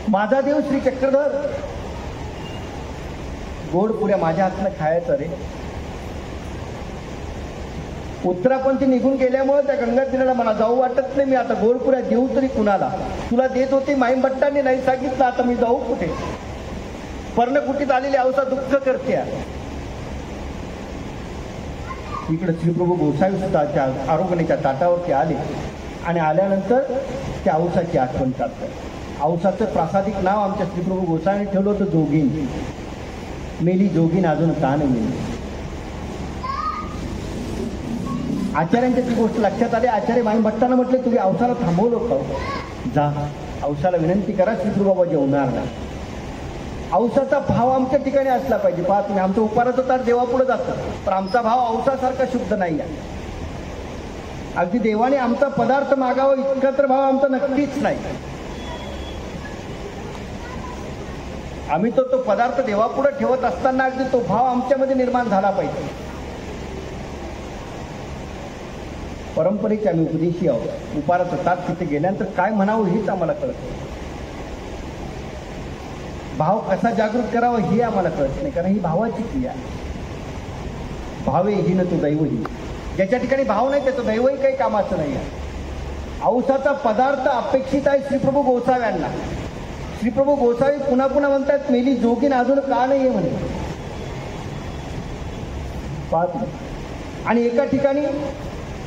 माझा देव श्री चक्रधर, गोड पुऱ्या माझ्या हातनं खायचं रे. उत्तरापंथी निघून गेल्यामुळे त्या गंगा तीराला मला जाऊ वाटत नाही. मी आता गोड पुऱ्या देऊ तरी कुणाला, तुला देत होते, माईम भट्टांनी नाही सांगितलं, आता मी जाऊ कुठे. पर्णकुटीत आलेली औसा दुःख करते. इकडे श्रीप्रभू गोसावी सुद्धा त्या आरोग्याच्या ताटावरती आले आणि आल्यानंतर त्या औसाची आठवण काढतात. औसाचं प्रासादिक नाव आमच्या श्रीप्रभू गोसावीने ठेवलं होतं जोगीन. मेली जोगीन अजून का नाही मेली. आचार्यांच्या ती गोष्ट लक्षात आली. आचार्य माईम भट्टांना म्हटले, तुम्ही औसाला थांबवलं का? जा औसाला विनंती करा, श्रीप्रभू बाबा जेवणार नाही. औसाचा भाव आमच्या ठिकाणी असला पाहिजे. पहा तुम्ही, आमचं उपाराचं तार देवापुढे जातं, पण आमचा भाव औसासारखा शुद्ध नाही आहे. अगदी देवाने आमचा पदार्थ मागावा इतका तर भाव आमचा नक्कीच नाही. आम्ही तो पदार्थ देवापुढे ठेवत असताना अगदी तो भाव आमच्यामध्ये निर्माण झाला पाहिजे. परंपरेचे आम्ही उपदेशी आहोत. उपाराचं ताट तिथे गेल्यानंतर काय म्हणावं हेच आम्हाला कळत नाही. भाव कसा जागृत करावा हे आम्हाला कळत नाही, कारण ही भावाची क्रिया आहे. भावे ही न तो दैवही. ज्याच्या ठिकाणी भाव नाही त्याचं दैवही काही कामाचं नाही आहे. औसाचा पदार्थ अपेक्षित आहे श्रीप्रभू गोसाव्यांना. श्रीप्रभू गोसावी पुन्हा म्हणतात, मेली जोगीन अजून का नाही आहे म्हणे. पाहतो आणि एका ठिकाणी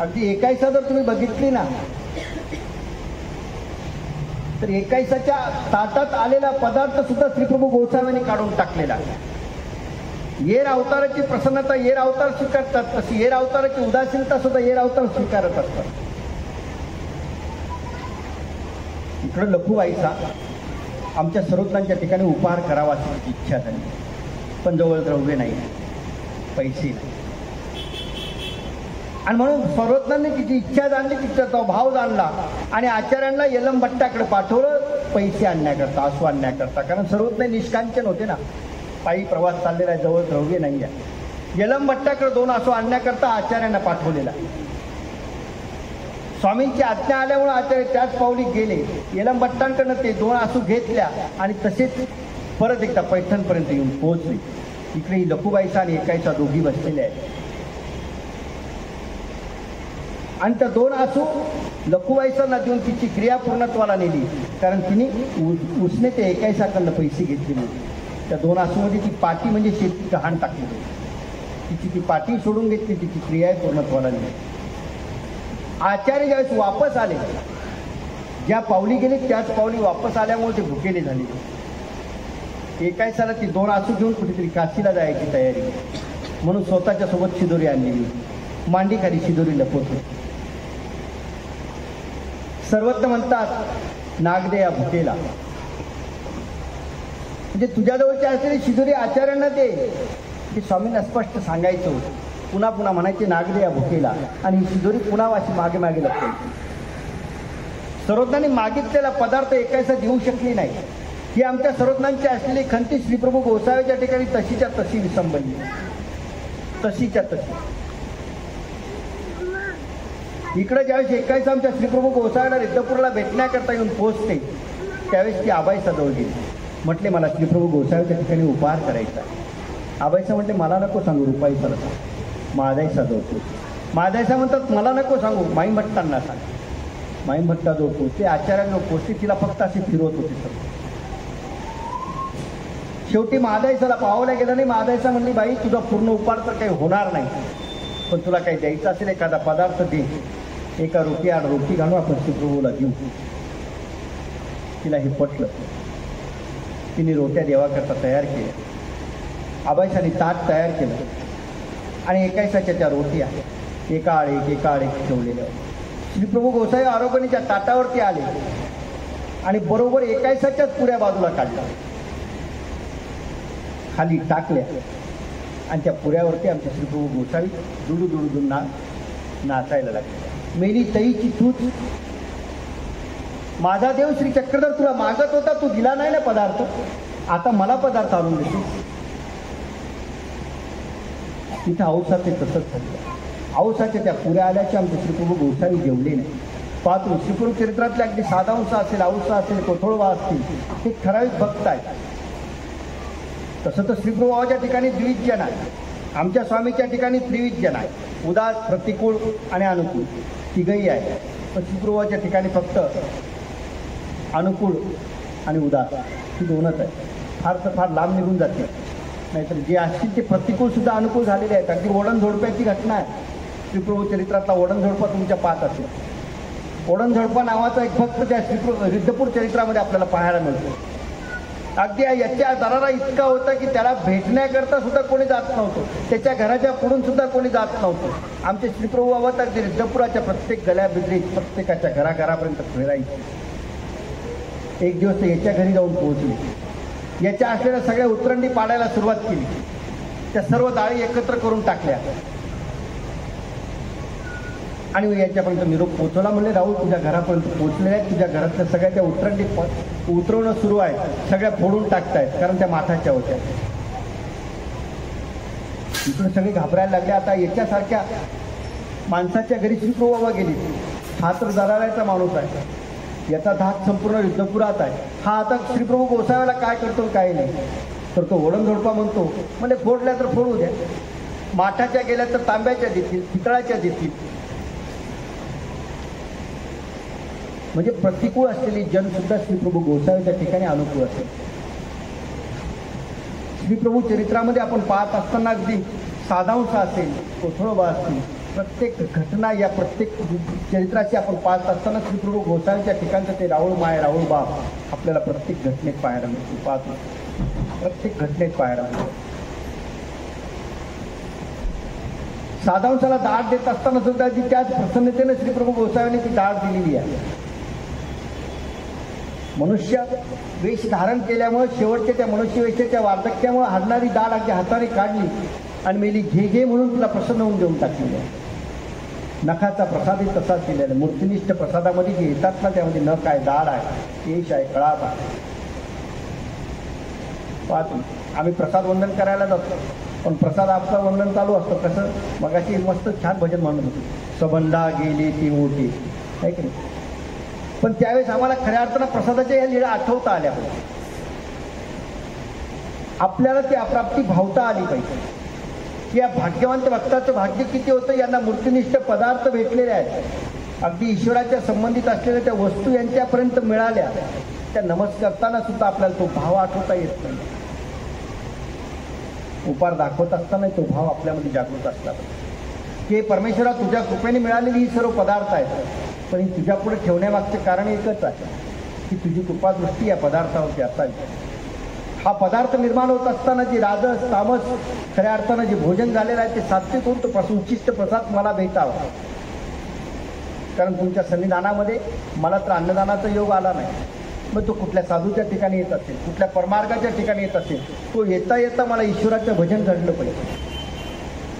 अगदी एकाईसा जर तुम्ही बघितली ना, तर एकाईसाच्या ताटात आलेला पदार्थ सुद्धा श्रीप्रभू गोसाव्यांनी काढून टाकलेला. येर अवताराची प्रसन्नता येर अवतार स्वीकारतात, तशी येर अवताराची उदासीनता सुद्धा येर अवतार स्वीकारत असतात. इकडं लखूबाईचा आमच्या सर्वज्ञांच्या ठिकाणी उपहार करावा अशी इच्छा झाली, पण जवळ द्रव्य नाही, पैसे नाही. आणि म्हणून सर्वज्ञांनी तिची इच्छा जाणली, तिचा भाव जाणला आणि आचार्यांना यलम भट्टाकडे पाठवलं पैसे आणण्याकरता, आसू आणण्याकरता. कारण सर्वज्ञ निष्कांचन होते ना, पायी प्रवास चाललेला आहे, जवळ द्रव्य नाही आहे. यलम भट्टाकडे 2 आसू आणण्याकरता आचार्यांना पाठवलेला. स्वामींची आज्ञा आल्यामुळे आचार्य त्याच पावली गेले. यलम भट्टांकडनं ते 2 आसू घेतल्या आणि तसेच परत एकदा पैठणपर्यंत येऊन पोहोचले. इकडे ही लखूबाईचा आणि एकाईचा दोघी बसलेल्या आहेत. आणि त्या 2 आसू लखूबाईसांना देऊन तिची क्रिया पूर्णत्वाला नेली, कारण तिने उसने ते एकाईसाकडनं पैसे घेतले होते. त्या 2 आसूमध्ये ती पाटी म्हणजे शेती गहाण टाकली होती. तिची ती पाटी सोडून घेतली, तिची क्रिया पूर्णत्वाला नेली. आचार्य ज्यावेळेस वापस आले, ज्या पावली गेली त्याच पावली वापस आल्यामुळे ते भुकेले झाले. एकायसाला ती 2 आसू घेऊन कुठेतरी काशीला जायची तयारी, म्हणून स्वतःच्या सोबत शिदोरी आणलेली, मांडीखाली शिदोरी लपवत होती. सर्वज्ञ म्हणतात नागदे या भुकेला, म्हणजे तुझ्याजवळची असलेली शिदोरी आचार्यांना दे. ते स्वामींना स्पष्ट सांगायचं होतं. पुन्हा पुन्हा म्हणायचे नागदे या भुकेला, आणि ही शिदोरी पुन्हा वाशी मागे मागे लपवायची. सर्वज्ञांनी मागितलेला पदार्थ एकायसा देऊ शकली नाही. ही आमच्या सर्वज्ञांची असलेली खंती श्रीप्रभू गोसाव्याच्या ठिकाणी तशीच्या तशी विसंबली, तशीच्या तशी. इकडे ज्यावेळेस एकायसा आमच्या श्रीप्रभू गोसाव्याला रिद्धपूरला भेटण्याकरता येऊन पोहोचते, त्यावेळेस ती आबाईसा जवळ गेली. म्हटले मला श्रीप्रभू गोसाव्याच्या ठिकाणी उपहार करायचा. आबाईसा म्हटले मला नको सांगू, रुपाईसाला सांग. महादाईसा जवळ पोहोचते. महादाईसा म्हणतात मला नको सांगू, माई भट्टांना सांग. माई भट्टाजवळ पोहोचते. आचार्यांजवळ पोहोचते. तिला फक्त अशी फिरवत होती सर. शेवटी महादाईसाला पाहावल्या गेलं नाही. महादाईसा म्हणली बाई तुझा पूर्ण उपहार तर काही होणार नाही, पण तुला काही द्यायचं असेल एखादा पदार्थ दे. एका रोटी आड रोटी घालून आपण श्रीप्रभूला देऊ. तिला हे पटलं. तिने रोट्या देवाकरता तयार केल्या. आबाईसाने ताट तयार केलं आणि एकायसाच्या त्या रोट्या एका आड एक ठेवलेल्या. श्रीप्रभू गोसाई आरोग्याच्या ताटावरती आले आणि बरोबर एकायसाच्याच पुऱ्या बाजूला काढल्या, खाली टाकल्या आणि त्या पुऱ्यावरती आमच्या श्रीप्रभू गोसावी दुडू नाचायला लागले. मेली तईची तूच, माझा देव श्री चक्रधर तुला मागत होता, तू दिला नाही ना पदार्थ, आता मला पदार्थ आणून देतो. तिथं औसाचे तसंच झालं. औसाच्या त्या पुऱ्या आल्याच्या आमचे श्रीप्रभू गोसावी जेवले नाही. पाहतो श्रीप्रभू चरित्रातले अगदी साधा औसा असेल, औसा असेल, कोथोळवा असतील, ते ठराविक भक्त आहेत. तसं तर श्रीप्रभूच्या ठिकाणी द्विज जन आहे, आमच्या स्वामीच्या ठिकाणी त्रिविध जन आहे. उदास, प्रतिकूळ आणि अनुकूल तिघही आहे. पण श्रीप्रभूच्या ठिकाणी फक्त अनुकूल आणि उदास ही 2च आहे. फार तर फार लांब निघून जाते. नाहीतर जे असतील ते प्रतिकूल सुद्धा अनुकूल झालेले आहेत. अगदी ओढणझोडप्याची घटना आहे. श्रीप्रभू चरित्रातला ओढणझोडपा तुमच्या पाहत असेल. ओढणझोडपा नावाचा एक भक्त त्या रिद्धपूर चरित्रामध्ये आपल्याला पाहायला मिळतो. अगदी याच्या दरारा इतका होता की त्याला भेटण्याकरता सुद्धा कोणी जात नव्हतं. त्याच्या घराच्या पुढून सुद्धा कोणी जात नव्हतं. आमचे श्रीप्रभू बाबा तर अगदी रिद्धपुराच्या प्रत्येक गल्या बिजलीत प्रत्येकाच्या घराघरापर्यंत फिरायचे. एक दिवस ते याच्या घरी जाऊन पोहोचले. याच्या असलेल्या सगळ्या उतरंडी पाडायला सुरुवात केली. त्या सर्व डाळी एकत्र करून टाकल्या आणि याच्यापर्यंत निरोप पोहोचवला. म्हणले राहुल तुझ्या घरापर्यंत पोहोचलेल्या आहेत, तुझ्या घरातल्या सगळ्या त्या उतरंडी उतरवणं सुरू आहे, सगळ्या फोडून टाकतायत, कारण त्या माथाच्या होत्या. इकडे सगळे घाबरायला लागले. आता याच्यासारख्या माणसाच्या घरी श्रीप्रभू बाबा गेली. हा तर दरारायचा माणूस आहे, याचा धाक संपूर्ण रिद्धपुरात आहे. हा आता श्रीप्रभू गोसाव्याला काय करतो काय नाही. तर तो ओढणझोडपा म्हणतो, म्हणजे फोडल्या तर फोडू द्या, माठाच्या गेल्या तर तांब्याच्या देतील, पितळाच्या देतील. म्हणजे प्रतिकूळ असलेली जन सुद्धा श्रीप्रभू गोसाव्याच्या ठिकाणी अनुकूल असेल. श्रीप्रभू चरित्रामध्ये आपण पाहत असताना अगदी साधांश असेल, कोथळोबा असतील, प्रत्येक घटना या प्रत्येक चरित्राची आपण पाहत असताना श्रीप्रभू गोसाव्याच्या ठिकाणचं ते राहुळ माय राहुळ बाप आपल्याला प्रत्येक घटनेत पाहायला मिळतो. पाहतो प्रत्येक घटनेत पाहायला मिळतो. साधांशाला दाढ देत असताना सुद्धा जी त्याच प्रसन्नतेने श्रीप्रभू गोसाव्याने ती दाढ दिलेली आहे. मनुष्य वेश धारण केल्यामुळे शेवटच्या त्या मनुष्य वेशाच्या वार्धक्यामुळे हरणारी दाढ अगदी हाताने काढली आणि मेली घे घे म्हणून तिला प्रसन्न होऊन देऊन टाकलेली आहे. नखाचा प्रसादही तसाच केलेला. मूर्तिनिष्ठ प्रसादामध्ये जे येतात ना त्यामध्ये नख आहे, दाढ आहे, केश आहे, कळाप आहे. पाहतो आम्ही प्रसाद वंदन करायला जातो, पण प्रसाद आपलं वंदन चालू असतं. कसं मगाशी मस्त छान भजन म्हणत होतो, सबंधा गेली ती मोठी आहे की नाही. पण त्यावेळेस आम्हाला खऱ्या अर्थानं प्रसादाच्या या लीळा आठवता आल्या पाहिजे. आपल्याला ती अप्राप्ती भावता आली पाहिजे की या भाग्यवंत भक्ताचं भाग्य किती होतं. यांना मूर्तिनिष्ठ पदार्थ भेटलेले आहेत, अगदी ईश्वराच्या संबंधित असलेल्या त्या वस्तू यांच्यापर्यंत मिळाल्या. त्या नमस्कारताना सुद्धा आपल्याला तो भाव आठवता येत नाही. उपहार दाखवत असताना तो भाव आपल्यामध्ये जागृत असला पाहिजे की परमेश्वरा तुझ्या कृपेने मिळालेली ही सर्व पदार्थ आहेत, पण ही तुझ्या पुढे ठेवण्यामागचे कारण एकच आहे की तुझी कृपादृष्टी या पदार्थावरती असावी. हा पदार्थ निर्माण होत असताना जी राजस तामस खऱ्या अर्थानं जे भोजन झालेलं आहे ते सात्विक होऊन तो उच्चिष्ट प्रसाद मला भेटावा. कारण तुमच्या सन्निधानामध्ये मला तर अन्नदानाचा योग आला नाही. मग तो कुठल्या साधूच्या ठिकाणी येत असेल, कुठल्या परमार्गाच्या ठिकाणी येत असेल, तो येता येता मला ईश्वराचं भजन घडलं पाहिजे.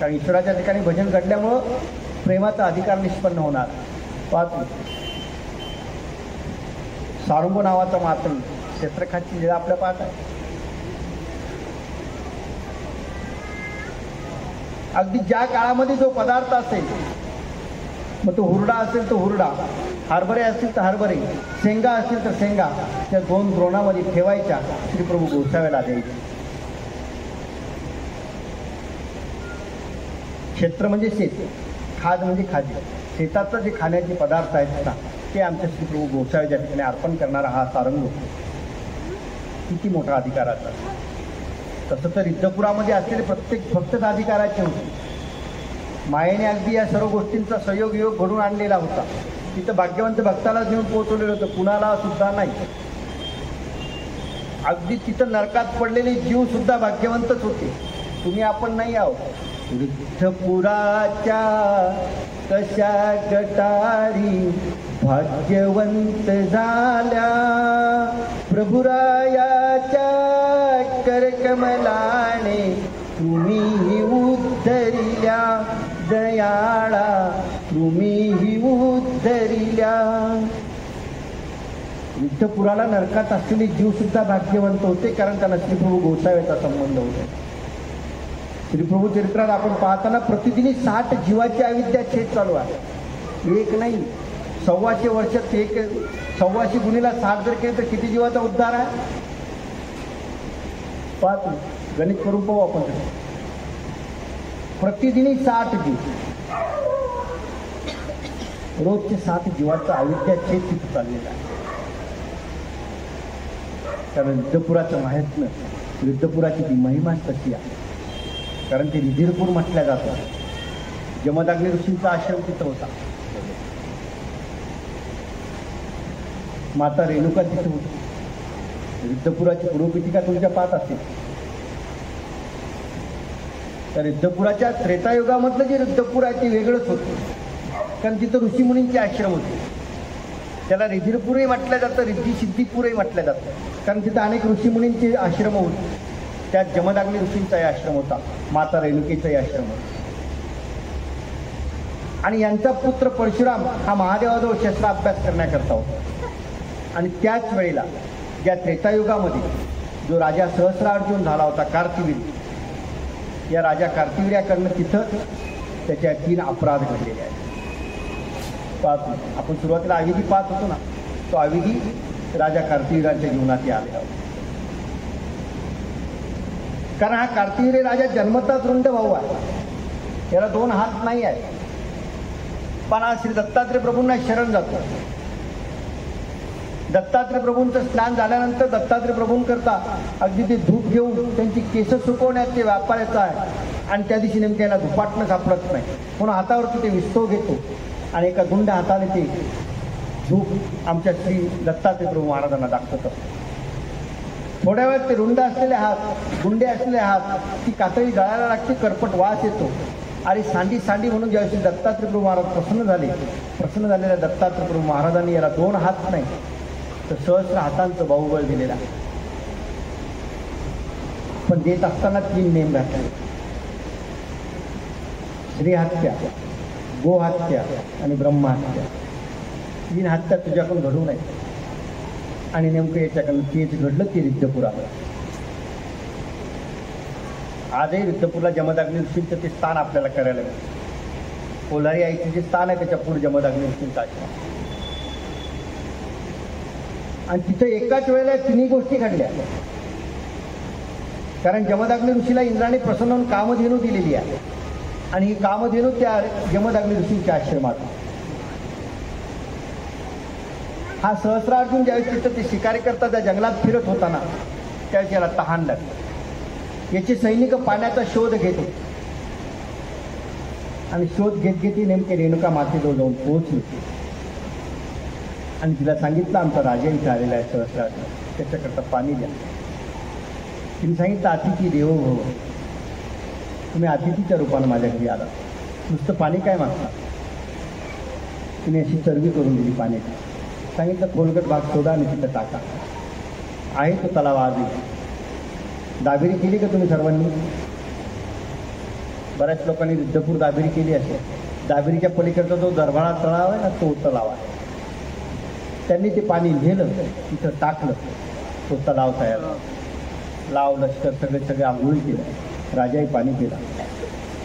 कारण ईश्वराच्या ठिकाणी भजन घडल्यामुळं प्रेमाचा अधिकार निष्पन्न होणार. पाहतो सारंग नावाचा मातंग क्षेत्रखाची लीळा आपल्या पाहत आहे. अगदी ज्या काळामध्ये जो पदार्थ असेल, मग तो हुरडा असेल तो हुरडा, हरभरे असतील तर हरभरे, शेंगा असतील तर शेंगा, त्या 2 द्रोणामध्ये ठेवायच्या, श्री प्रभू गोसाव्याला द्यायचे. क्षेत्र म्हणजे शेत, खाद म्हणजे खाद्य. शेताचं जे खाण्याचे पदार्थ आहेत ना ते आमच्या श्री प्रभू गोसाव्याच्या ठिकाणी अर्पण करणारा हा सारंग किती मोठा अधिकाराचा. तसं तर रिद्धपुरामध्ये असलेले प्रत्येक भक्त अधिकाराचे होते. मायेने अगदी या सर्व गोष्टींचा सहयोग योग घडून आणलेला होता. तिथं भाग्यवंत भक्ताला घेऊन पोहोचवलेलं होतं, कुणाला सुद्धा नाही. अगदी तिथं नरकात पडलेले जीव सुद्धा भाग्यवंतच होते. तुम्ही आपण नाही आहोत. रिद्धपुराच्या कशा गटारी भाग्यवंत झाल्या, प्रभुरायाच्या करकमलाने तुम्ही उद्धरिल्या, दयाळा तुम्ही उद्धरिल्या. विठ्ठपुराला नरकात असलेले जीव सुद्धा भाग्यवंत होते, कारण त्यांना श्रीप्रभू गोसाव्याचा संबंध होता. श्रीप्रभू चरित्रात आपण पाहताना प्रतिदिनी 60 जीवाची अविद्या छेद चालू आहे. एक नाही, 125 वर्षात 125 गुणीला 60 जर केलं तर किती जीवाचा उद्धार आहे. पाहतो गणित करून पाहू आपण. प्रतिदिनी 60 जीव, रोजचे 60 जीवाचा अविद्या छेद तिथे चाललेला आहे. कारण रिद्धपुराचं माहितनं, रिद्धपुराची ती महिमाच तशी आहे. कारण ते रिधिरपूर म्हटल्या जातं. जमदाग्नी ऋषींचा आश्रम तिथं होता. माता रेणुका तिथं होती. रिद्धपुराची पूर्वपीठिका तुमच्या पाहत असेल तर रिद्धपुराच्या त्रेतायुगामधलं जे रिद्धपूर आहे ते वेगळंच होतं. कारण तिथं ऋषीमुनींचे आश्रम होते. त्याला रिधिरपूरही म्हटलं जातं, रिद्धी सिद्धीपूरही म्हटलं जातं. कारण तिथं अनेक ऋषीमुनींचे आश्रम होते. त्यात जमदाग्नी ऋषींचाही आश्रम होता, माता रेणुकेचाही आश्रम होता. आणि यांचा पुत्र परशुराम हा महादेवाजवळ शस्त्राभ्यास करण्याकरता होता. आणि त्याच वेळेला ज्या त्रेतायुगामध्ये जो राजा सहस्रार्जुन झाला होता कार्तिवीर, या राजा कार्तिवीर्याकडनं तिथं त्याच्या 3 अपराध घडलेले आहेत. पाहतो आपण सुरुवातीला अविधी पाहत होतो ना, तो अविधी राजा कार्तिवीर्याच्या जीवनात आलेला होता. कारण हा कार्तिवीर्य राजा जन्मताच रुंड भाऊ आहे. याला 2 हात नाही आहे. पण हा श्री दत्तात्रय प्रभूंना शरण जातो. दत्तात्रय प्रभूंचं स्नान झाल्यानंतर दत्तात्रय प्रभूंकरता अगदी ते धूप घेऊन त्यांची केस सुकवण्यात ते व्यापाराचं आहे. आणि त्या दिवशी नेमक्या याला धुपाटणं सापडत नाही, म्हणून हातावरती ते विस्तव घेतो आणि एका गुंड हाताने ते धूप आमच्या श्री दत्तात्रय प्रभू महाराजांना दाखवत असतो. थोड्या वेळात ते रुंड असलेले हात, गुंडे असलेले हात, ती कातळी गळायला लागते, करपट वास येतो. आणि सांडी सांडी म्हणून ज्यावेळी दत्तात्रय प्रभू महाराज प्रसन्न झालेल्या दत्तात्रय प्रभू महाराजांनी याला 2 हात नाही तर सहस्र हातांचं बाहुबळ दिलेलं आहे. पण देत असताना 3 नेम घातले: श्रीहत्या, गोहत्या आणि ब्रह्महत्या. 3 हत्या तुझ्याकडून घडू नये. आणि नेमकं याच्याकडून तेच घडलं ते रिद्धपुराला. आजही रिद्धपूरला जमदाग्नी ऋषींचं ते स्थान आपल्याला करायला मिळतं. कोल्हारी आईचं जे स्थान आहे त्याच्या पुढे जमदाग्नी ऋषींचं आश्रम. आणि तिथं एकाच वेळेला 3 गोष्टी घडल्या. कारण जमदाग्नी ऋषीला इंद्राने प्रसन्न होऊन कामधेनू दिलेली आहे. आणि ही कामधेनू त्या जमदाग्नी ऋषींच्या आश्रमात. हा सहस्रार्जुन ज्यावेळेस तिथं ते शिकारी करता त्या जंगलात फिरत होताना त्यावेळेस याला तहान लागली. याचे सैनिक पाण्याचा शोध घेत होते. आणि शोध घेत घेत नेमके रेणुका मातेजवळ जाऊन पोहोचली आणि तिला सांगितलं आमचा राजा इथे आलेला आहे सहस्रार, त्याच्याकरता पाणी द्या. तिने सांगितलं अतिथी देवो भव, तुम्ही अतिथीच्या रूपानं माझ्या घरी आला, नुसतं पाणी काय मागता. तिने अशी चरबी करून दिली पाण्याची. सांगितलं खोलगट भाग सोडा आणि तिथं टाका, आहे तो तलाव आजही. दाबेरी केली का तुम्ही सर्वांनी? बऱ्याच लोकांनी रिद्धपूर दाबेरी केली असेल. दाबेरीच्या पलीकडचा जो दरबाळा तलाव आहे ना, तो तलाव आहे. त्यांनी ते पाणी नेलं, तिथं टाकलं, तो तलाव तयार. लाव लष्कर सगळे आंघोळी केलं, राजाही पाणी पिला.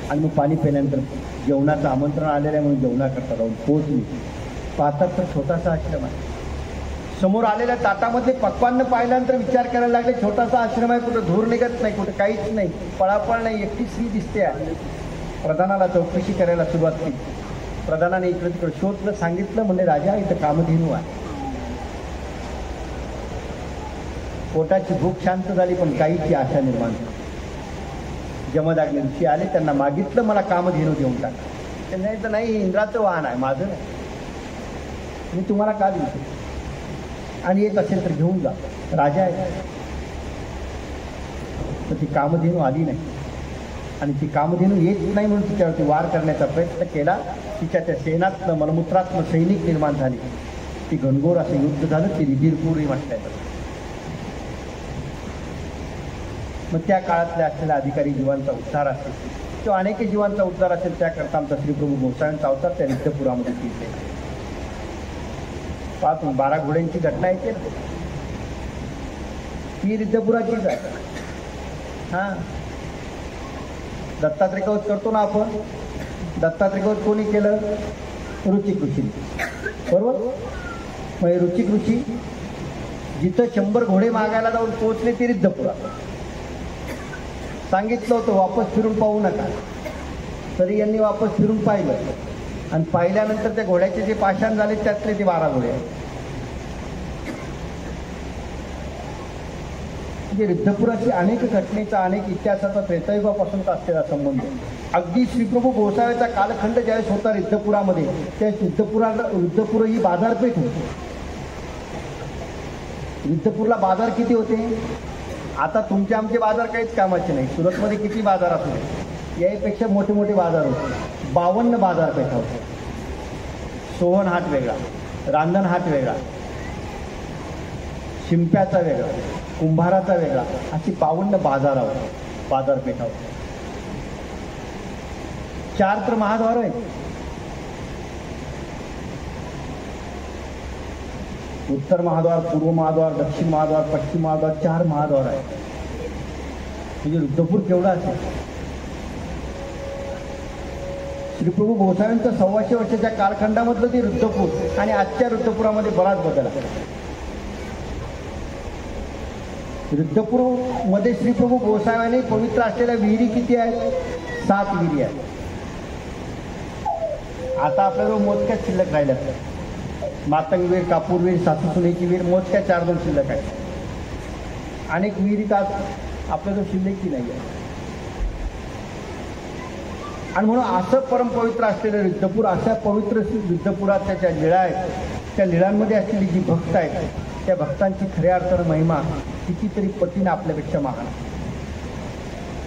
आणि मग पाणी पिल्यानंतर जेवणाचं आमंत्रण आलेलं आहे म्हणून जेवणाकरता जाऊन पोहोचली. पाहतात तर छोटासा आश्रम आहे. समोर आलेल्या ताटामध्ये पक्वान्न पाहिल्यानंतर विचार करायला लागले, छोटासा आश्रम आहे, कुठं धूर निघत नाही, कुठं काहीच नाही, पळापळ नाही, एकटी स्त्री दिसते आहे. प्रधानाला चौकशी करायला सुरुवात केली. प्रधानाने इकडे तिकडे शोधलं, सांगितलं, म्हणजे राजा इथं कामधेनू आहे. पोटाची भूक शांत झाली, पण काहीची आशा निर्माण झाली. जमदाग्नी ऋषी आले, त्यांना मागितलं मला कामधेनू देऊन टाका. त्यांना तर नाही, हे इंद्राचं वाहन आहे, माझं नाही, मी तुम्हाला का देऊ, आणि येत असेल तर घेऊन जा, राजा आहे. तर ती कामधेनू आली नाही, आणि ती कामधेनू येत नाही म्हणून तिच्यावरती वार करण्याचा प्रयत्न केला. तिच्या त्या सेनातनं मलमूत्रात्मक सैनिक निर्माण झाली. ती घनघोर असं युद्ध झालं, ती रिधीरपूरही म्हटलंय. मग त्या काळातल्या असलेल्या अधिकारी जीवांचा उद्धार असेल किंवा अनेक जीवांचा उद्धार असेल, त्याकरता आमचा श्रीप्रभू गोसाव्यांचा अवतार त्या रिद्धपुरामध्ये केले. पाहतो 12 घोड्यांची घटना येते ना, ती रिद्धपुराचीच आहे. हां, दत्तात्रय कवच करतो ना आपण. दत्तात्रय कवच कोणी केलं? ऋचिक ऋषी, बरोबर. मग ऋचिक ऋषी जिथं 100 घोडे मागायला जाऊन पोहोचले ते रिद्धपुरा. सांगितलं होतं वापस फिरून पाहू नका, तरी यांनी वापस फिरून पाहिलं, आणि पाहिल्यानंतर त्या घोड्याचे जे पाषाण झाले त्यातले ते 12 घोडे आहेत. म्हणजे रिद्धपुराची अनेक घटनेचा, अनेक इतिहासाचा त्रेतायुगापासूनचा असलेला संबंध. अगदी श्रीप्रभू गोसाव्याचा कालखंड ज्यावेळेस होता रिद्धपुरामध्ये, त्या रिद्धपूर ही बाजारपेठ होती. रिद्धपूरला बाजार किती होते? आता तुमचे आमचे बाजार काहीच कामाचे नाही. सुरतमध्ये किती बाजार असू दे, यापेक्षा मोठे मोठे बाजार होते. 52 बाजारपेठा होत्या. सोहन हाट वेगळा, रांधण हाट वेगळा, शिंप्याचा वेगळा, कुंभाराचा वेगळा, अशी 52 बाजारपेठा होत्या. 4 तर महाद्वार आहेत. उत्तर महाद्वार, पूर्व महाद्वार, दक्षिण महाद्वार, पश्चिम महाद्वार, 4 महाद्वार आहेत. म्हणजे रुद्रपूर केवढा असेल? श्रीप्रभू गोसाव्यांचं 125 वर्षाच्या कालखंडामधलं ते रुद्रपूर आणि आजच्या रुद्रपुरामध्ये बराच बदल आहे. रुद्रपूरमध्ये श्रीप्रभू गोसाव्याने पवित्र असलेल्या विहिरी किती आहेत? 7 विहिरी आहेत. आता आपल्याजवळ मोजक्याच शिल्लक राहिल्या. मातंगवीर, कापूरवीर, सासूसुनेची वीर, मोजक्या 4-2 शिल्लक आहे. अनेक विहिरी आज आपल्याजवळ शिल्लकही नाही आहे. आणि म्हणून असं परमपवित्र असलेलं रिद्धपूर, अशा पवित्र रिद्धपुरातल्या ज्या लीळा आहेत, त्या लीळांमध्ये असलेली जी भक्त आहेत, त्या भक्तांची खऱ्या अर्थानं महिमा कितीतरी पटीनं आपल्यापेक्षा महान.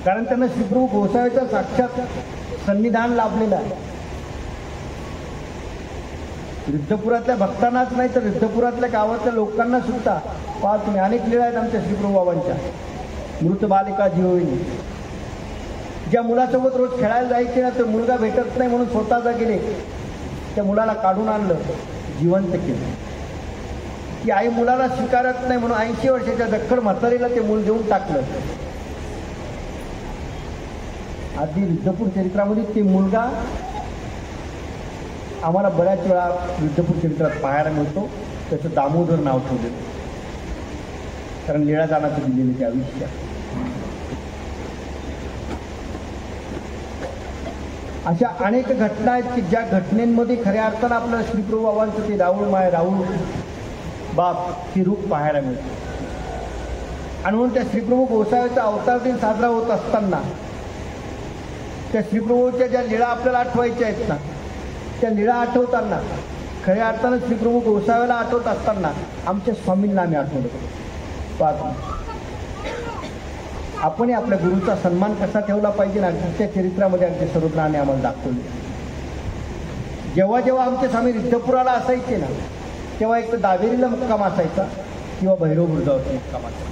कारण त्यांना श्रीप्रभू गोसाव्याचा साक्षात सन्निधान लाभलेलं आहे. रिद्धपुरातल्या भक्तांनाच नाही तर रिद्धपुरातल्या गावातल्या लोकांना सुद्धा पहा तुम्ही. अनेक लीळा आहेत आमच्या श्रीप्रभू बाबांच्या. मृत बालिका जीवनी, ज्या मुलासोबत रोज खेळायला जायचे ना, तर मुलगा भेटत नाही म्हणून स्वतःचा गेले, त्या मुलाला काढून आणलं, जिवंत केलं. की आई मुलाला स्वीकारत नाही म्हणून 80 वर्षाच्या दख्खड म्हातारीला ते मूल देऊन टाकलं. आधी रिद्धपूर चरित्रामध्ये ते मुलगा आम्हाला बऱ्याच वेळा रिद्धपूर चरित्रात पाहायला मिळतो. त्याचं दामोदर नाव ठेवलेलं, कारण लीळादानाचं दिलेलं त्या आयुष्य. अशा अनेक घटना आहेत की ज्या घटनेमध्ये खऱ्या अर्थानं आपल्याला श्रीप्रभू बाबांचं ते राऊळ माय राऊळ बाप ही रूप पाहायला मिळतं. आणि म्हणून त्या श्रीप्रभू गोसाव्याचा अवतार दिन साजरा होत असताना त्या श्रीप्रभूच्या ज्या लीळा आपल्याला आठवायच्या आहेत ना, त्या लीळा आठवताना खऱ्या अर्थानं श्रीप्रभू गोसाव्याला आठवत असताना आमच्या स्वामींना आम्ही आठवलं पाहतो. आपण आपल्या गुरुचा सन्मान कसा ठेवला पाहिजे ना, अगदीच्या चरित्रामध्ये अगदी सर्वज्ञाने आम्हाला दाखवले. जेव्हा जेव्हा आमचे स्वामी रिद्धपुराला असायचे ना, तेव्हा एक तर दावेरीला मुक्काम असायचा किंवा भैरव बुरुजावरती मुक्काम असायचा.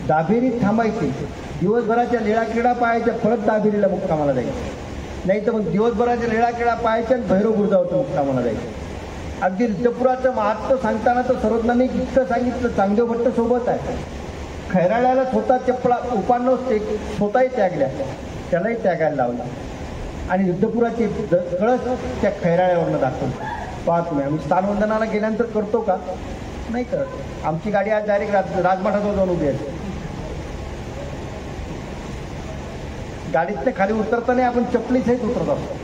दाभेरीत थांबायचे, दिवसभराच्या लीळा क्रीडा पाहायच्या, परत दाभेरीला मुक्कामाला जायचे. नाही तर मग दिवसभराच्या लीळा क्रीडा पाहायच्या आणि भैरव बुरुजावरती मुक्कामाला जायचे. अगदी रिद्धपुराचं महात्म्य सांगताना तर सर्वज्ञांनी इतकं सांगितलं. चांगदेव भट्ट सोबत आहे, खैराळ्याला स्वतः चपला उपान्नव स्वतःही त्यागल्या, त्यालाही त्यागायला लावला आणि रिद्धपुराचे कळस त्या खैराळ्यावरनं दाखवलं. पाहा तुम्ही, आम्ही स्थानवंदनाला गेल्यानंतर करतो का? नाही करत. आमची गाडी आज डायरेक्ट राजमठाजवळ जाऊन उभी आहे. गाडीतनं खाली उतरताना आपण चपलीसहित उतरत असतो.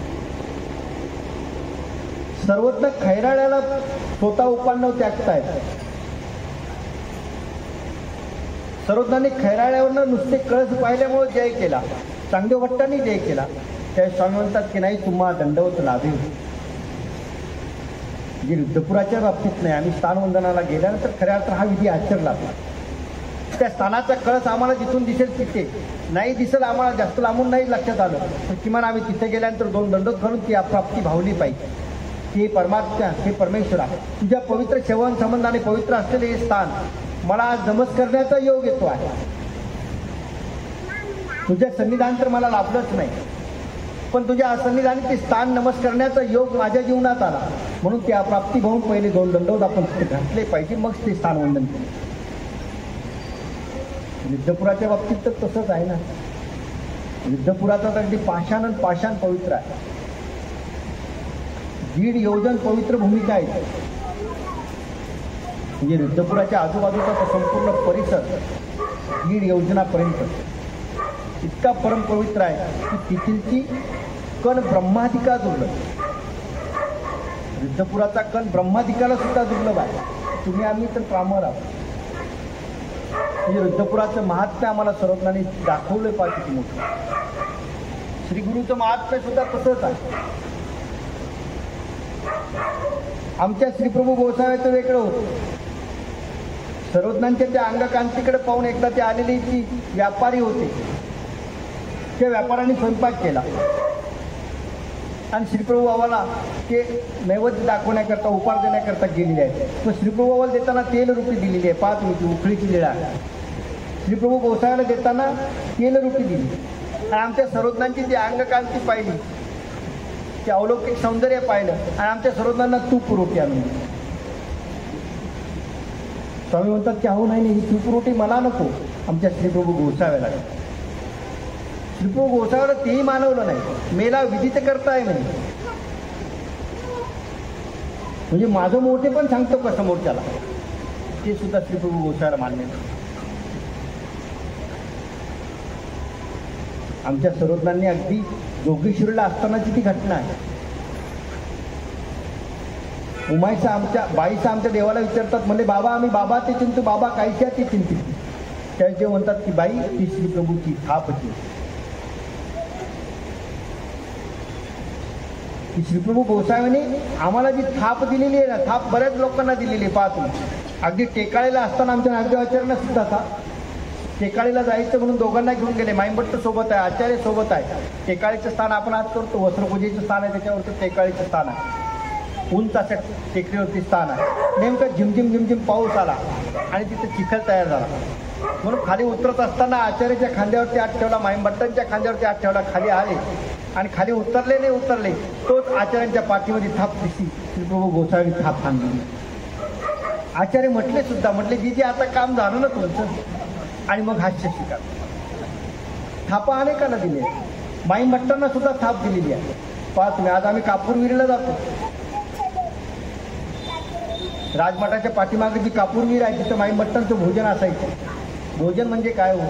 सर्वत्र खैराळ्याला स्वतः उपान्नव त्यागतायत. सर्वज्ञांनी खैराळ्यावरनं नुसते कळस पाहिल्यामुळे जय केला, चांगदेव भट्टांनी जय केला. त्या स्वामी म्हणतात की नाही, तुम्हा दंडवत लाभे. जे रिद्धपुराच्या बाबतीत नाही, आम्ही स्थानवंदनाला गेल्यानंतर खऱ्या अर्थ हा विधी आचरला. त्या स्थानाचा कळस आम्हाला जिथून दिसेल तिथे नाही दिसेल, आम्हाला जास्त लांबून नाही लक्षात आलं, पण किमान आम्ही तिथे गेल्यानंतर 2 दंडोत घालून ती प्राप्ती भावली पाहिजे. हे परमात्मा, हे परमेश्वरा, तुझ्या पवित्र सेवन संबंधाने पवित्र असलेले हे स्थान मला आज नमस्कार करण्याचा योग येतो आहे. तुझ्या सन्निधान तर मला लाभलंच नाही, पण तुझ्या सन्निधानी ते स्थान नमस्कार करण्याचा योग माझ्या जीवनात आला, म्हणून त्या प्राप्ती भावून पहिले 2 दंडोत आपण तिथे घातले पाहिजे, मग ते स्थान वंदन केले. रिद्धपुराच्या बाबतीत तर तसंच आहे ना. रिद्धपुराचा तर अगदी पाषाण पाषाण पवित्र आहे. 1.5 योजन पवित्र भूमिका आहे. म्हणजे रिद्धपुराच्या आजूबाजूचा तो संपूर्ण परिसर 1.5 योजनापर्यंत इतका परम पवित्र आहे की तिथीलची कण ब्रह्मादिका दुर्लभ. रिद्धपुराचा कण ब्रह्मादिकाला सुद्धा दुर्लभ आहे. तुम्ही आम्ही तर प्रामर आहोत. म्हणजे रिद्धपुराचं महात्म्य आम्हाला सर्वज्ञांनी दाखवलं पाहिजे की मोठं. श्रीगुरूचं महात्म्य सुद्धा तसंच आहे. आमच्या श्रीप्रभू गोसाव्याचं वेगळं होतं. सर्वज्ञांच्या त्या अंगकांतीकडे पाहून एकदा ते आलेले की व्यापारी होते. त्या व्यापाऱ्यांनी स्वयंपाक केला आणि श्रीप्रभू बाबाला ते नैवेद्य दाखवण्याकरता, उपहार देण्याकरता गेलेले आहेत. तो श्रीप्रभू बाबाला देताना तेल रुपी दिलेली आहे. पाहा तुम्ही, ती उखळीची लीळा. श्रीप्रभू गोसाव्याला देताना तेल रुपी दिली आणि आमच्या सर्वज्ञांची ती अंगकांती पाहिली, ते अलौकिक सौंदर्य पाहिलं आणि आमच्या सर्वज्ञांना तूप रोटी आणून दिली. स्वामी म्हणतात की अहो नाही, ही तूप रोटी मला नको, आमच्या श्रीप्रभू गोसाव्याला. श्रीप्रभू गोसाव्याला तेही मानवलं नाही, मेला विदित करताय नाही. म्हणजे माझं मोठे पण सांगतो का समोरच्याला, ते सुद्धा श्रीप्रभू गोसाव्याला मान्य नाही. आमच्या सर्वज्ञांनी अगदी जोगेश्वरीला असतानाची ती घटना आहे. उमाईचा आमच्या बाईचा आमच्या देवाला विचारतात, म्हणजे बाबा आम्ही बाबा ते चिंतू, बाबा कायच्या ते चिंतित. त्यांचे म्हणतात की बाई ती श्रीप्रभूची थाप होती. की श्रीप्रभू गोसाव्याने आम्हाला जी थाप दिलेली आहे ना, थाप बऱ्याच लोकांना दिलेली आहे. पाहतो अगदी टेकाळीला असताना आमच्या नागदेवाचार्यांना सुद्धा था टेकाळीला जायचं म्हणून दोघांना घेऊन गेले. माईंभट्ट सोबत आहे, आचार्य सोबत आहे. टेकाळीचं स्थान आपण आज करतो, वस्त्रपूजेचं स्थान आहे, त्याच्यावरती टेकाळीचं स्थान आहे. उंच अशा टेकडीवरती स्थान आहे. नेमकं झिमझिम झिमझिम पाऊस आला आणि तिथे चिखल तयार झाला, म्हणून खाली उतरत असताना आचार्याच्या खांद्यावरती हात ठेवला, माईंभट्टांच्या खांद्यावरती हात ठेवला. खाली आले आणि खाली उतरले तोच आचार्यांच्या पाठीमध्ये थाप दिसली. श्रीप्रभू गोसावी थाप थांबली. आचार्य म्हटले सुद्धा, म्हटले जी आता काम झालं ना तुमचं. आणि मग हास्य स्वीकार. थापा अनेकांना दिले, माईंभट्टांना सुद्धा थाप दिलेली आहे. पाहा तुम्ही, आज आम्ही कापूरविरीला जातो. राजमठाच्या पाठीमागे जी कापूरविहीर आहे तिथं माईंभट्टांचं भोजन असायचं. भोजन म्हणजे काय हो,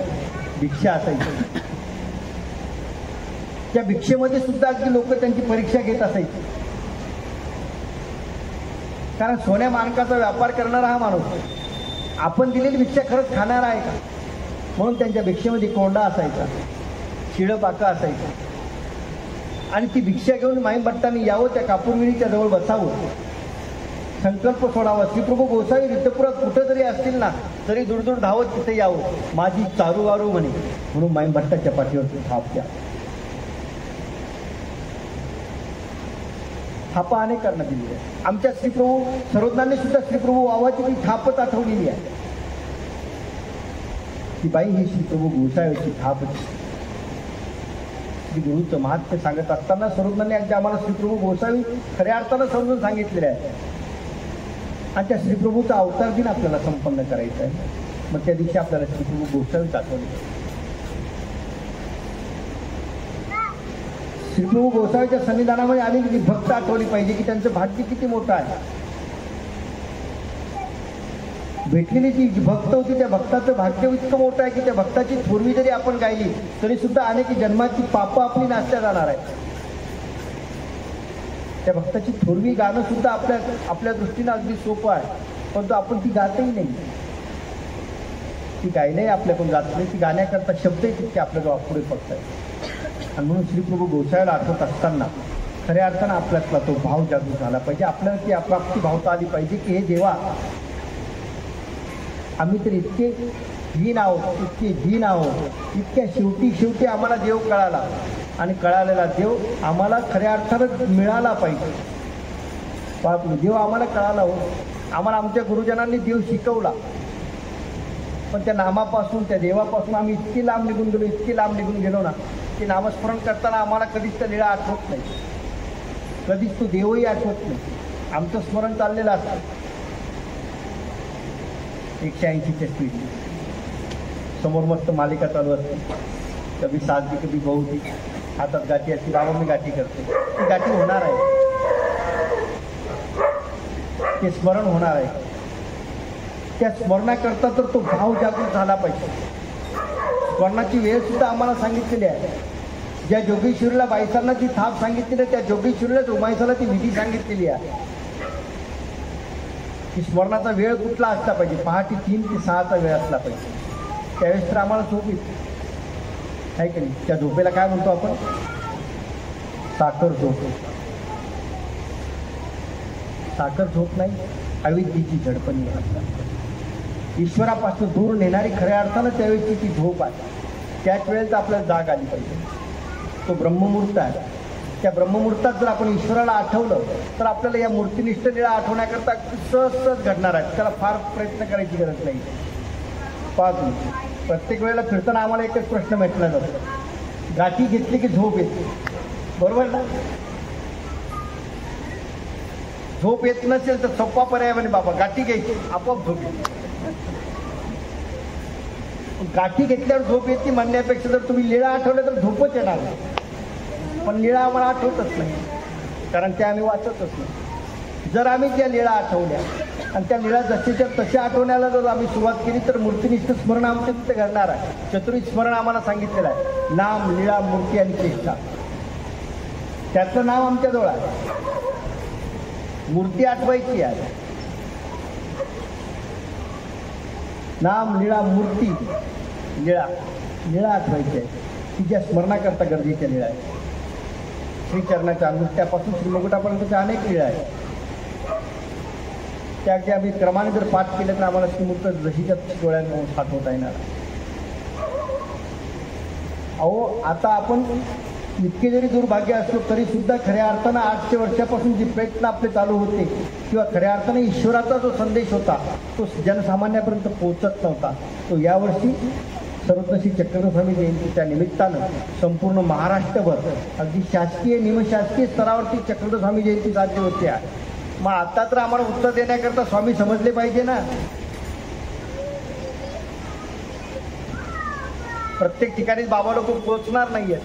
भिक्षा असायची. त्या भिक्षेमध्ये सुद्धा अगदी लोक त्यांची परीक्षा घेत असायची. कारण सोन्या माणकाचा व्यापार करणारा हा माणूस आपण दिलेली भिक्षा खरंच खाणार आहे का. म्हणून त्यांच्या भिक्षेमध्ये कोंडा असायचा, शिळपाका असायचा. आणि ती भिक्षा घेऊन माई भट्टांनी यावं, त्या कापूरविणीच्या जवळ बसावं, संकल्प सोडावा. श्रीप्रभू गोसावी रितपुरात कुठं जरी असतील ना तरी दूरदूर धावत तिथे यावं, माझी चारूवारू म्हणे. म्हणून माई भट्टाच्या पाठीवरती थाप द्या. थापा अनेकांना दिली आहे. आमच्या श्रीप्रभू सर्वज्ञांनी सुद्धा श्रीप्रभू वावाची ती थापच आठवलेली आहे की बाई ही श्रीप्रभू गोसाव्याची थापच. श्री गुरुचं महात्म्य सांगत असताना सर्वज्ञांनी अगदी आम्हाला श्रीप्रभू गोसावी खऱ्या अर्थानं समजून सांगितलेले आहे. आणि त्या श्रीप्रभूचा अवतार दिन आपल्याला संपन्न करायचा आहे. मग त्या दिवशी आपल्याला श्रीप्रभू गोसावी आठवले. श्रीप्रभू गोसावीच्या सन्निधानामध्ये आलेली भक्त आठवली पाहिजे की त्यांचं भाग्य किती मोठं आहे. भेटलेली जी भक्त होती त्या भक्ताचं भाग्य इतकं मोठं आहे की त्या भक्ताची थोरवी जरी आपण गायली तरी सुद्धा अनेक जन्माची पापं आपली नाशल्या जाणार आहे. त्या भक्ताची थोरवी गाणं सुद्धा आपल्या दृष्टीनं अगदी सोपं आहे, परंतु आपण ती गातही नाही. ती गायलाही आपल्याकडून जात नाही. ती गाण्याकरता शब्दही तितके आपल्याजवळ अपुरे पडतात. आणि म्हणून श्रीप्रभू गोसाव्याला आठवत असताना खऱ्या अर्थानं आपल्यातला तो भाव जागृत झाला पाहिजे. आपल्याला ती अप्राप्ती भावता आली पाहिजे की हे देवा, आम्ही तर इतके हीन आहोत, इतके दीन आहोत, इतक्या शेवटी आम्हाला देव कळाला. आणि कळालेला देव आम्हाला खऱ्या अर्थानं मिळाला पाहिजे. देव आम्हाला कळाला हो. आम्हाला आमच्या गुरुजनांनी देव शिकवला, पण त्या नामापासून त्या देवापासून आम्ही इतके लांब निघून गेलो ना की नामस्मरण करताना आम्हाला कधीच त्या लीळा आठवत नाही, कधीच तो देवही आठवत नाही. आमचं स्मरण चाललेलं असतं 180च्या स्पीड. समोर मस्त मालिका चालू असते, कधी साधी कधी बहुती, हातात गाठी असते, बाबा मी गाठी करते. ती गाठी होणार आहे, ते स्मरण होणार आहे. त्या स्मरणाकरता तर तो भाव जागृत झाला पाहिजे. स्मरणाची वेळ सुद्धा आम्हाला सांगितलेली आहे. ज्या जोगेश्वरीला बायसांना जी थाप सांगितलेली आहे त्या जोगेश्वरीलाच उमायसाला ती विधी सांगितलेली आहे की स्मरणाचा वेळ कुठला असला पाहिजे. पहाटे 3 ते 6चा वेळ असला पाहिजे. त्यावेळेस तर आम्हाला झोप येते आहे की नाही. त्या झोपेला काय म्हणतो आपण? साखर झोप. साखर झोप नाही, अविद्येची झडपणी असतात. ईश्वरापासून दूर नेणारी खऱ्या अर्थानं त्यावेळेची ती झोप आहे. त्याच वेळेस आपल्याला जाग आली पाहिजे. तो ब्रह्ममुहूर्त आहे. त्या ब्रह्ममुहूर्तात जर आपण ईश्वराला आठवलं तर आपल्याला या मूर्तिनिष्ठ लीळा आठवण्याकरता सहज घडणार आहे. त्याला फार प्रयत्न करायची गरज नाही. प्रत्येक वेळेला फिरताना आम्हाला एकच प्रश्न भेटला जातो, गाठी घेतली की झोप येते, बरोबर ना? झोप येत नसेल तर सोपा पर्याय म्हणे बाबा गाठी घ्यायची, आपोआप झोप येते. गाठी घेतल्यावर झोप येते म्हणण्यापेक्षा जर तुम्ही लीळा आठवल्या तर झोपच येणार नाही. पण लीळा आम्हाला आठवतच नाही, कारण त्या आम्ही वाचतच नाही. जर आम्ही त्या लीळा आठवल्या आणि त्या लीळा जशीच्या तशा आठवण्याला जर आम्ही सुरुवात केली तर मूर्तिनिष्ठ स्मरण आमच्या तिथे घडणार आहे. चतुर्विध स्मरण आम्हाला सांगितलेलं आहे, नाम, लीळा, मूर्ती आणि चेष्टा. त्याचं नाव आमच्याजवळ आहे. मूर्ती आठवायची आहे. नाम, लीळा, मूर्ती, लीळा आठवायची आहे. तिच्या स्मरणाकरता गरजेच्या लीळा आहे. श्रीचरणाच्या अंगुष्ट्यापासून श्रीमुकुटापर्यंतच्या अनेक लीळा आहेत. त्या अगदी आम्ही क्रमाने जर पाठ केलं तर आम्हाला श्रीमूर्त जशीच्या डोळ्यांना साठवता येणार. अहो, आता आपण इतके जरी दुर्भाग्य असलो तरी सुद्धा खऱ्या अर्थानं 800 वर्षापासून जे प्रयत्न आपले चालू होते किंवा खऱ्या अर्थानं ईश्वराचा जो संदेश होता तो जनसामान्यापर्यंत पोहोचत नव्हता. तो यावर्षी सर्वज्ञ चक्रधर स्वामी जयंतीच्या निमित्तानं संपूर्ण महाराष्ट्रभर अगदी शासकीय निमशासकीय स्तरावरती चक्रधर स्वामी जयंती साजरी होते आहे. मग आता तर आम्हाला उत्तर देण्याकरता स्वामी समजले पाहिजे ना. प्रत्येक ठिकाणी बाबा लोक पोहोचणार नाहीयेत.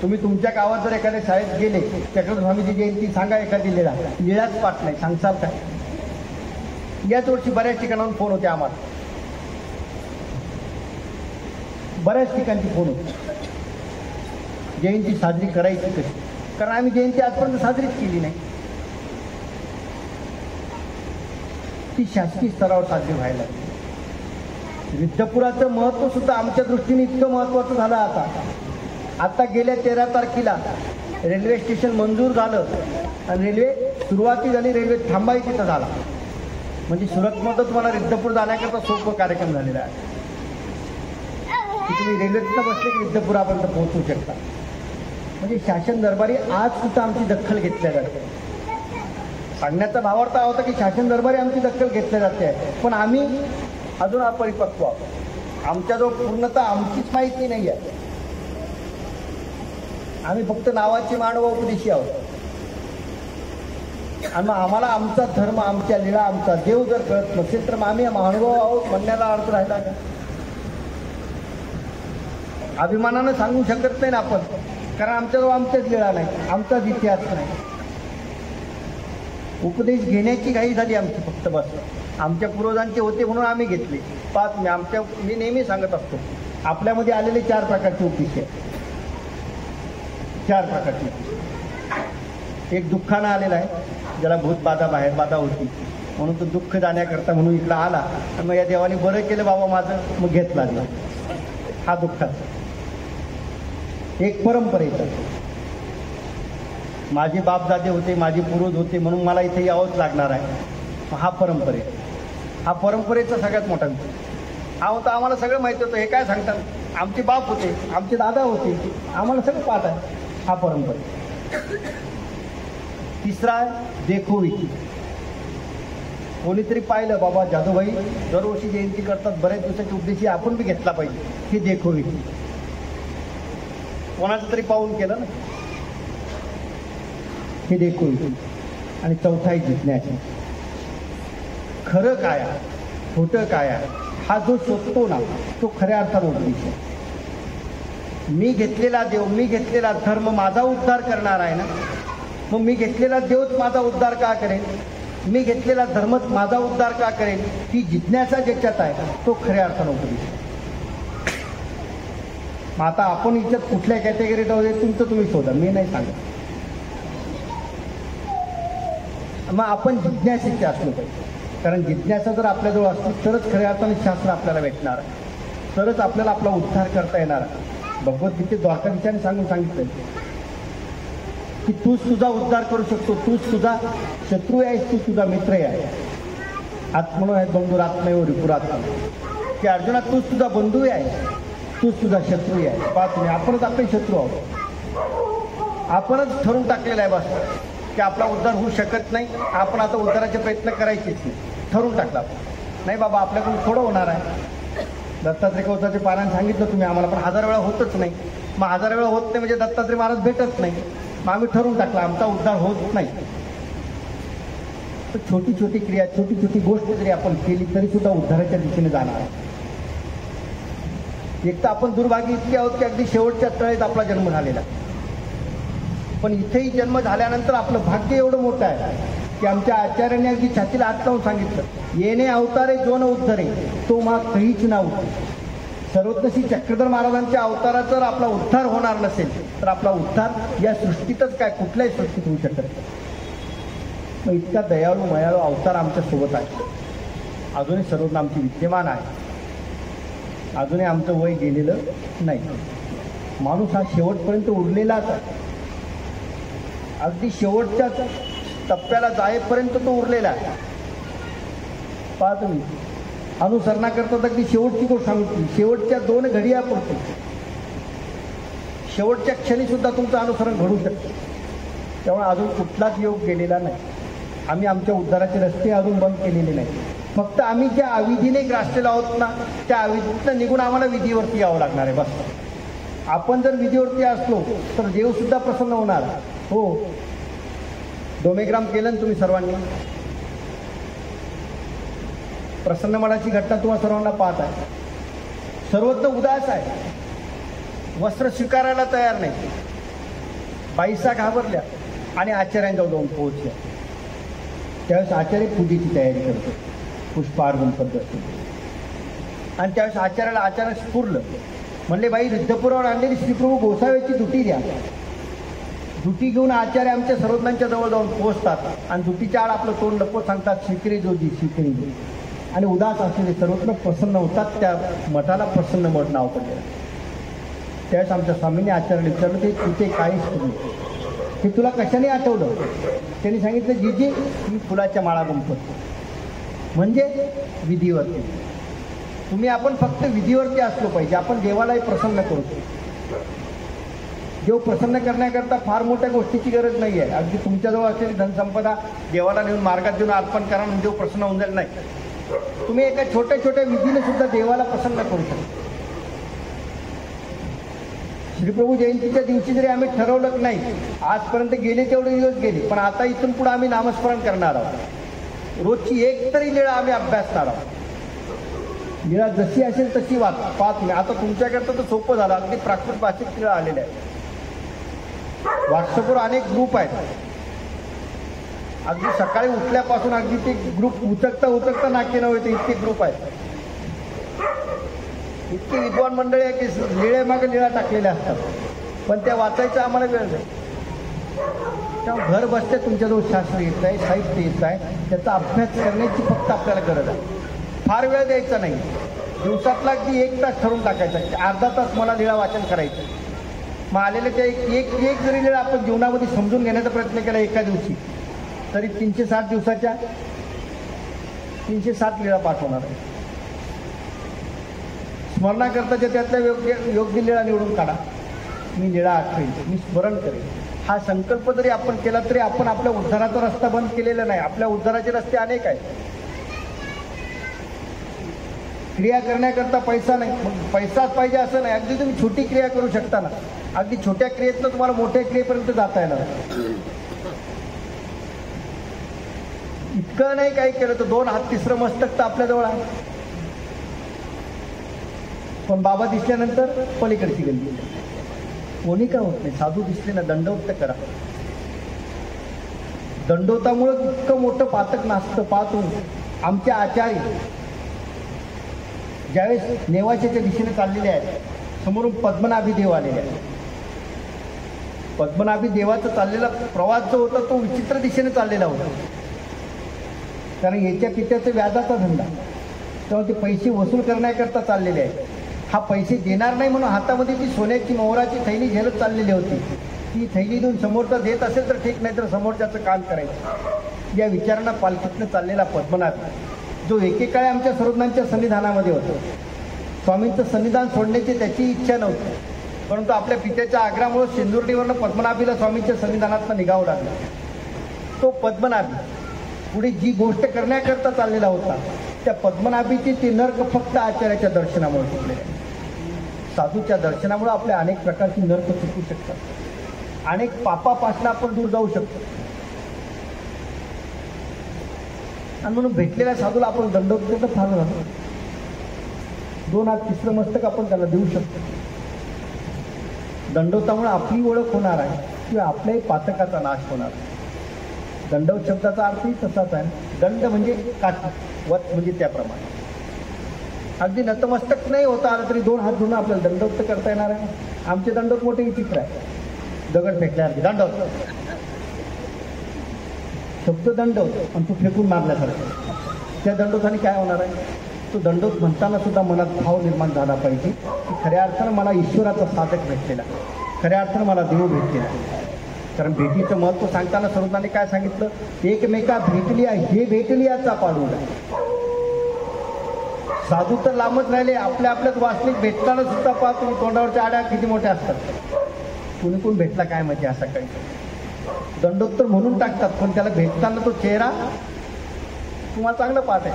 तुम्ही तुमच्या गावात जर एखाद्या शाळेत गेले, चक्रधर स्वामीची जयंती सांगा, एखादी लीळाच पाठ नाही, सांगसाल काय? याच वर्षी बऱ्याच ठिकाणाहून फोन होते आम्हाला, बऱ्याच ठिकाणची फोन होती. जयंती साजरी करायची कशी? कारण आम्ही जयंती आजपर्यंत साजरीच केली नाही. ती शासकीय स्तरावर साजरी व्हायला लागली. रिद्धपुराचं महत्त्व सुद्धा आमच्या दृष्टीने इतकं महत्त्वाचं झालं. आता गेल्या 13 तारखेला रेल्वे स्टेशन मंजूर झालं आणि रेल्वे सुरुवाती झाली, रेल्वे थांबाई तिथं झाला. म्हणजे सुरतमध्ये तुम्हाला रिद्धपूर जाण्याकरता सोपं कार्यक्रम झालेला आहे की तुम्ही रेल्वेतनं बसले की रिद्धपुरापर्यंत पोहोचू शकता. म्हणजे शासन दरबारी आज सुद्धा आमची दखल घेतल्या जाते. सांगण्याचा भावार्थ हा होता की शासन दरबारी आमची दखल घेतल्या जाते आहे, पण आम्ही अजून अपरिपक्व आहोत. आमच्याजवळ पूर्णतः आमचीच माहिती नाही आहे. आम्ही फक्त नावाची मानव उपदेशी आहोत. आणि मग आम्हाला आमचा धर्म, आमच्या लीळा, आमचा देव जर कळत नसेल तर मग आम्ही मानव आहोत म्हणण्याला अर्थ राहिला का? अभिमानानं सांगू शकत नाही ना आपण, कारण आमच्याजवळ आमच्याच लीळा नाही, आमचाच इतिहास नाही. उपदेश घेण्याची घाई झाली आमची फक्त, बस. आमच्या पूर्वजांचे होते म्हणून आम्ही घेतले. मी नेहमी सांगत असतो, आपल्यामध्ये आलेले 4 प्रकारचे उपदेश आहेत. 4 प्रकारचे. एक दुःखानं आलेला आहे, ज्याला भूतबाधा, बाहेर बाधा होती म्हणून तो दुःख जाण्याकरता म्हणून इकडं आला आणि मग या देवाने बरं केलं बाबा माझं, मग घेतला. हा दुःखाचा. एक परंपरेचा, माझे बापदादे होते, माझे पूर्वज होते म्हणून मला इथे यावंच लागणार आहे. हा परंपरेचा सगळ्यात मोठा विषय. हा होता आम्हाला सगळं माहिती होतं. हे काय सांगतात, आमचे बाप होते, आमचे दादा होते, आम्हाला सगळं पाहत आहे. हा परंपरा. तिसरा आहे देखोविकी. कोणीतरी पाहिलं बाबा जादूबाई दरवर्षी जयंती करतात, बऱ्याच दिवसाची उपदेशी आपण बी घेतला पाहिजे, हे देखोविकी. कोणाचं तरी पाहून केलं ना, हे देखोविकी. आणि चौथा आहे जिज्ञासा. खरं काय आहे, खोटं काय आहे, हा जो शोधतो ना तो खऱ्या अर्थानं उपदेश आहे. मी घेतलेला देव, मी घेतलेला धर्म माझा उद्धार करणार आहे ना, मग मी घेतलेला देवच माझा उद्धार का करेल, मी घेतलेला धर्मच माझा उद्धार का करेल, ही जिज्ञासा ज्याच्यात आहे तो खऱ्या अर्थानं उपदेश आहे. मग आता आपण याच्यात कुठल्या कॅटेगरीत आहोत तुमचं तुम्ही शोधा, मी नाही सांगत. मग आपण जिज्ञासेचे असलो पाहिजे, कारण जिज्ञासा जर आपल्याजवळ असली तरच खऱ्या अर्थाने शास्त्र आपल्याला भेटणार आहे, तरच आपल्याला आपला उद्धार करता येणार आहे. भगवद्गीतेत द्वारकाधीशाने सांगितलं की तूच तुझा उद्धार करू शकतो, तूच तुझा शत्रू आहेस, तू तुझा मित्र आहे. आत्मनो आहे बंधुर आत्मयो रिपुरात्मा, की अर्जुना तूच तुझा बंधू आहे, तूच तुझा शत्रू आहे. पाहा तुम्ही, आपणच आपले शत्रू आहोत. आपणच ठरवून टाकलेलं आहे बस की आपला उद्धार होऊ शकत नाही, आपण आता उद्धाराचे प्रयत्न करायचेच नाही. ठरवून टाकला नाही बाबा आपल्याकडून थोडं होणार आहे. दत्तात्रय कवचाचे पारायण सांगितलं तुम्ही आम्हाला, पण 1000 वेळा होतच नाही. मग 1000 वेळा होत नाही म्हणजे दत्तात्रय महाराज भेटत नाही. मग आम्ही ठरवून टाकला आमचा उद्धार होत नाही. तर छोटी छोटी क्रिया, छोटी छोटी गोष्ट जरी आपण केली तरी सुद्धा उद्धाराच्या दिशेने जाणार आहे. एक तर आपण दुर्भाग्य इतके आहोत की अगदी शेवटच्या तळेत आपला जन्म झालेला, पण इथेही जन्म झाल्यानंतर आपलं भाग्य एवढं मोठं आहे की आमच्या आचार्यांनी अगदी छातीला हात लावून सांगितलं, येणे अवतारे जो न उद्धरे तो मा कहीच ना उद्धरे. सर्वज्ञश्री चक्रधर महाराजांच्या अवतारात जर आपला उद्धार होणार नसेल तर आपला उद्धार या सृष्टीतच काय कुठल्याही सृष्टीत होऊ शकत नाही. मग इतका दयाळू मयाळू अवतार आमच्या सोबत आहे, अजूनही सर्वज्ञ आमची विद्यमान आहे, अजूनही आमचं वय गेलेलं नाही. माणूस हा शेवटपर्यंत उरलेलाच आहे. अगदी शेवटच्या टप्प्याला जाईपर्यंत तो उरलेला आहे. पहा तुम्ही, अनुसरणाकरता अगदी शेवटची गोष्ट सांगितली, शेवटच्या 2 घडियापुरती, शेवटच्या क्षणी सुद्धा तुमचं अनुसरण घडू शकतं. त्यामुळे अजून कुठलाच योग गेलेला नाही. आम्ही आमच्या उद्धाराचे रस्ते अजून बंद केलेले नाही. फक्त आम्ही ज्या अविधीने ग्रासलेलो आहोत ना, त्या अविधीतनं निघून आम्हाला विधीवरती यावं लागणार आहे बस. आपण जर विधीवरती असलो तर देवसुद्धा प्रसन्न होणार. हो, डोमेग्राम केलं ना तुम्ही सर्वांनी, प्रसन्न मनाची घटना तुम्हाला सर्वांना पाहत आहे. सर्वत्र उदास आहे, वस्त्र स्वीकारायला तयार नाही. बाईसा घाबरल्या आणि आचार्यांजवळ जाऊन पोहोचल्या. त्यावेळेस आचार्य पूजेची तयारी करतो, पुष्पार्पण पद्धती. आणि त्यावेळेस आचार्याला अचानक स्फुरलं, म्हणले बाई रिद्धपुरावर आणलेली श्रीप्रभू गोसाव्याची दुटी द्या. दुटी घेऊन आचार्य आमच्या सर्वज्ञांच्या जवळ जाऊन पोहोचतात आणि दुटीच्या आड आपलं तोंड लपवत सांगतात, शिकरी जोजी शिकरी जोजी. आणि उदास असलेले सर्वत्र प्रसन्न होतात. त्या मठाला प्रसन्न मठ नाव पडलेलं. त्यावेळेस आमच्या स्वामींनी आचार्याला विचारलं ते तिथे काहीच तुम्ही हे तुला कशाने आठवलं. त्यांनी सांगितलं जीजी मी फुलाच्या माळा गुंफतो म्हणजे विधीवरती. तुम्ही आपण फक्त विधीवरती असलो पाहिजे. आपण देवालाही प्रसन्न करतो. देव प्रसन्न करण्याकरता फार मोठ्या गोष्टीची गरज नाही आहे. अगदी तुमच्याजवळ असलेली धनसंपदा देवाला नेऊन मार्गात देऊन अर्पण करा म्हणजे देव प्रसन्न होऊन जाईल नाही. तुम्ही एका छोट्या छोट्या विधीने सुद्धा देवाला प्रसन्न करू शकता. श्रीप्रभू जयंतीच्या दिवशी जरी आम्ही ठरवलं नाही, आजपर्यंत गेले तेवढे दिवस गेले, पण आता इथून पुढे आम्ही नामस्मरण करणार आहोत. रोजची एक तरी लीळा आम्ही अभ्यासणार आहोत. लीळा जशी असेल तशी पाहत नाही. आता तुमच्याकरता तर सोपं झालं. अगदी प्राकृत भाषेत लीळा आलेल्या आहेत. व्हॉट्सअपवर अनेक ग्रुप आहेत. अगदी सकाळी उठल्यापासून अगदी ते ग्रुप उचकता नाके नव्हे इतके ग्रुप आहेत. इतकी विद्वान मंडळी आहे की लीळेमागे लीळा टाकलेल्या असतात, पण त्या वाचायचा आम्हाला वेळ नाही. त्यामुळे घर बसते तुमच्याजवळ शास्त्र येत आहे, साहित्य येत आहे, त्याचा अभ्यास करण्याची फक्त आपल्याला गरज आहे. फार वेळ द्यायचा नाही. दिवसातला अगदी 1 तास ठरवून टाकायचा, अर्धा तास मला लीळा वाचन करायचं. मग आलेले त्या एक जरी लीळा आपण जीवनामध्ये समजून घेण्याचा प्रयत्न केला एका दिवशी, तरी 360 दिवसाच्या 307 लीळा पाठ होणार आहे. स्मरणाकरताच्या त्यातल्या योग्य लीळा निवडून काढा. मी लीळा आठवेन, मी स्मरण करेन. हा संकल्प जरी आपण केला तरी आपण आपल्या उद्धाराचा रस्ता बंद केलेला नाही. आपल्या उद्धाराचे रस्ते अनेक आहेत. क्रिया करण्याकरता पैसा नाही, मग पैसाच पाहिजे असं नाही. अगदी तुम्ही छोटी क्रिया करू शकता ना. अगदी छोट्या क्रियेतनं तुम्हाला मोठ्या क्रियेपर्यंत जाता येणार. इतकं नाही काही केलं तर 2 हात 3रं मस्तक तर आपल्याजवळ आहे. पण बाबा दिसल्यानंतर पलीकडची गल्ली. कोणी का होत नाही. साधू दिसले ना दंडवत करा. दंडवतामुळं इतकं मोठं पातक नाचतं. पाहतो आमचे आचार्य ज्यावेळेस नेवाशाच्या दिशेने चाललेले आहेत, समोरून पद्मनाभी देव आलेले आहेत. पद्मनाभी देवाचा चाललेला प्रवास जो होता तो विचित्र दिशेने चाललेला होता. कारण याच्या पित्याचा व्याजाचा धंदा, तेव्हा ते पैसे वसूल करण्याकरता चाललेले आहेत. हा पैसे देणार नाही म्हणून हातामध्ये ती सोन्याची मोहराची थैली झेलत चाललेली होती. ती थैली देऊन समोरचा देत असेल तर ठीक, नाही तर समोरच्याचं काम करायचं. या विचारांना पालखीतनं चाललेला पद्मनाभ, जो एकेकाळी आमच्या सर्वज्ञांच्या सन्निधानामध्ये होतो. स्वामींचं सन्निधान सोडण्याची त्याची इच्छा नव्हती, परंतु आपल्या पित्याच्या आग्रहामुळे सिंदुर्डीवरनं पद्मनाभीला स्वामींच्या सन्निधानातनं निघावं लागलं. तो पद्मनाभी पुढे जी गोष्ट करण्याकरता चाललेला होता, त्या पद्मनाभीची ते नर्क फक्त आचार्याच्या दर्शनामुळे चुकले. साधूच्या दर्शनामुळे आपल्या अनेक प्रकारची नर्क चुकू शकतात. अनेक पापापासून आपण दूर जाऊ शकतो. आणि म्हणून भेटलेल्या साधूला आपण दंडवत तर फार झालं. 2 हात 3रं मस्तक आपण त्याला देऊ शकतो. दंडवतामुळे आपली ओळख होणार आहे किंवा आपल्याही पातकाचा नाश होणार आहे. दंडवत शब्दाचा अर्थही तसाच आहे. दंड म्हणजे काठी, वत म्हणजे त्याप्रमाणे. अगदी नतमस्तक नाही होता आलं तरी 2 हात धुणं आपल्याला दंडवत करता येणार आहे. आमचे दंडवत मोठे विचित्र आहे. दगड फेकल्यासारखे दंडवत, शब्द दंडवत आणि तो फेकून मारल्यासारखं. त्या दंडवताने काय होणार आहे. तो दंडवत म्हणताना सुद्धा मनात भाव निर्माण झाला पाहिजे की खऱ्या अर्थानं मला ईश्वराचा साधक भेटलेला, खऱ्या अर्थानं मला देव भेटलेला. कारण भेटीचं महत्त्व सांगताना सर्वज्ञांनी काय सांगितलं, एकमेका भेटलिया हे भेटलियाचा पाडूला. साधू तर लांबच राहिले, आपल्या आपल्यात वास्तविक भेटताना सुद्धा पाहतो तुम्ही तोंडावरच्या आड्या किती मोठ्या असतात. कुणी कोण भेटला काय म्हणजे असा काही. दंडोत्तर म्हणून टाकतात, पण त्याला भेटताना तो चेहरा तुम्हाला चांगलं पाहताय.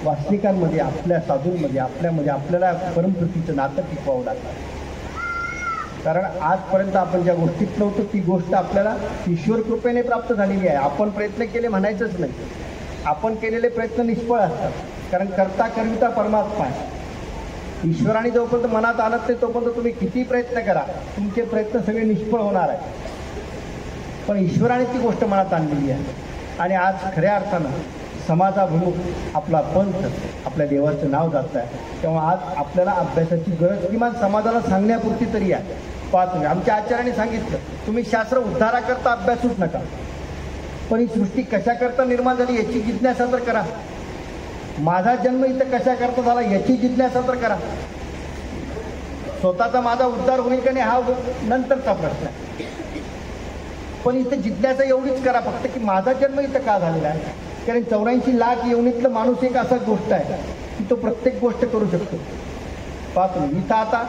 वास्तविकांमध्ये, आपल्या साधूंमध्ये, आपल्यामध्ये आपल्याला परमप्रतीचं नातं टिकवावं लागतं. कारण आजपर्यंत आपण ज्या गोष्टीत नव्हतो ती गोष्ट आपल्याला ईश्वर कृपेने प्राप्त झालेली आहे. आपण प्रयत्न केले म्हणायचंच नाही. आपण केलेले प्रयत्न निष्फळ असतात. कारण करता करविता परमात्मा आहे. ईश्वराने जोपर्यंत मनात आणत नाही तोपर्यंत तुम्ही किती प्रयत्न करा, तुमचे प्रयत्न सगळे निष्फळ होणार आहे. पण ईश्वराने ती गोष्ट मनात आणलेली आहे. आणि आज खऱ्या अर्थानं समाजाभिमुख आपला पंथ, आपल्या देवाचं नाव जात आहे. तेव्हा आज आपल्याला अभ्यासाची गरज किमान समाजाला सांगण्यापुरती तरी आहे. पाहतो आमच्या आचार्याने सांगितलं, तुम्ही शास्त्र उद्धाराकरता अभ्यासूच नका. पण ही सृष्टी कशा करता निर्माण झाली याची जिज्ञासा तर करा. माझा जन्म इथं कशा करता झाला याची जिज्ञासा तर करा. स्वतःचा माझा उद्धार होईल का नाही हा नंतरचा प्रश्न आहे. पण इथं जिज्ञासा एवढीच करा फक्त की माझा जन्म इथं का झालेला आहे. कारण 84 लाख योनीतलं माणूस एक असा गोष्ट आहे की तो प्रत्येक गोष्ट करू शकतो. पाहतो इथं आता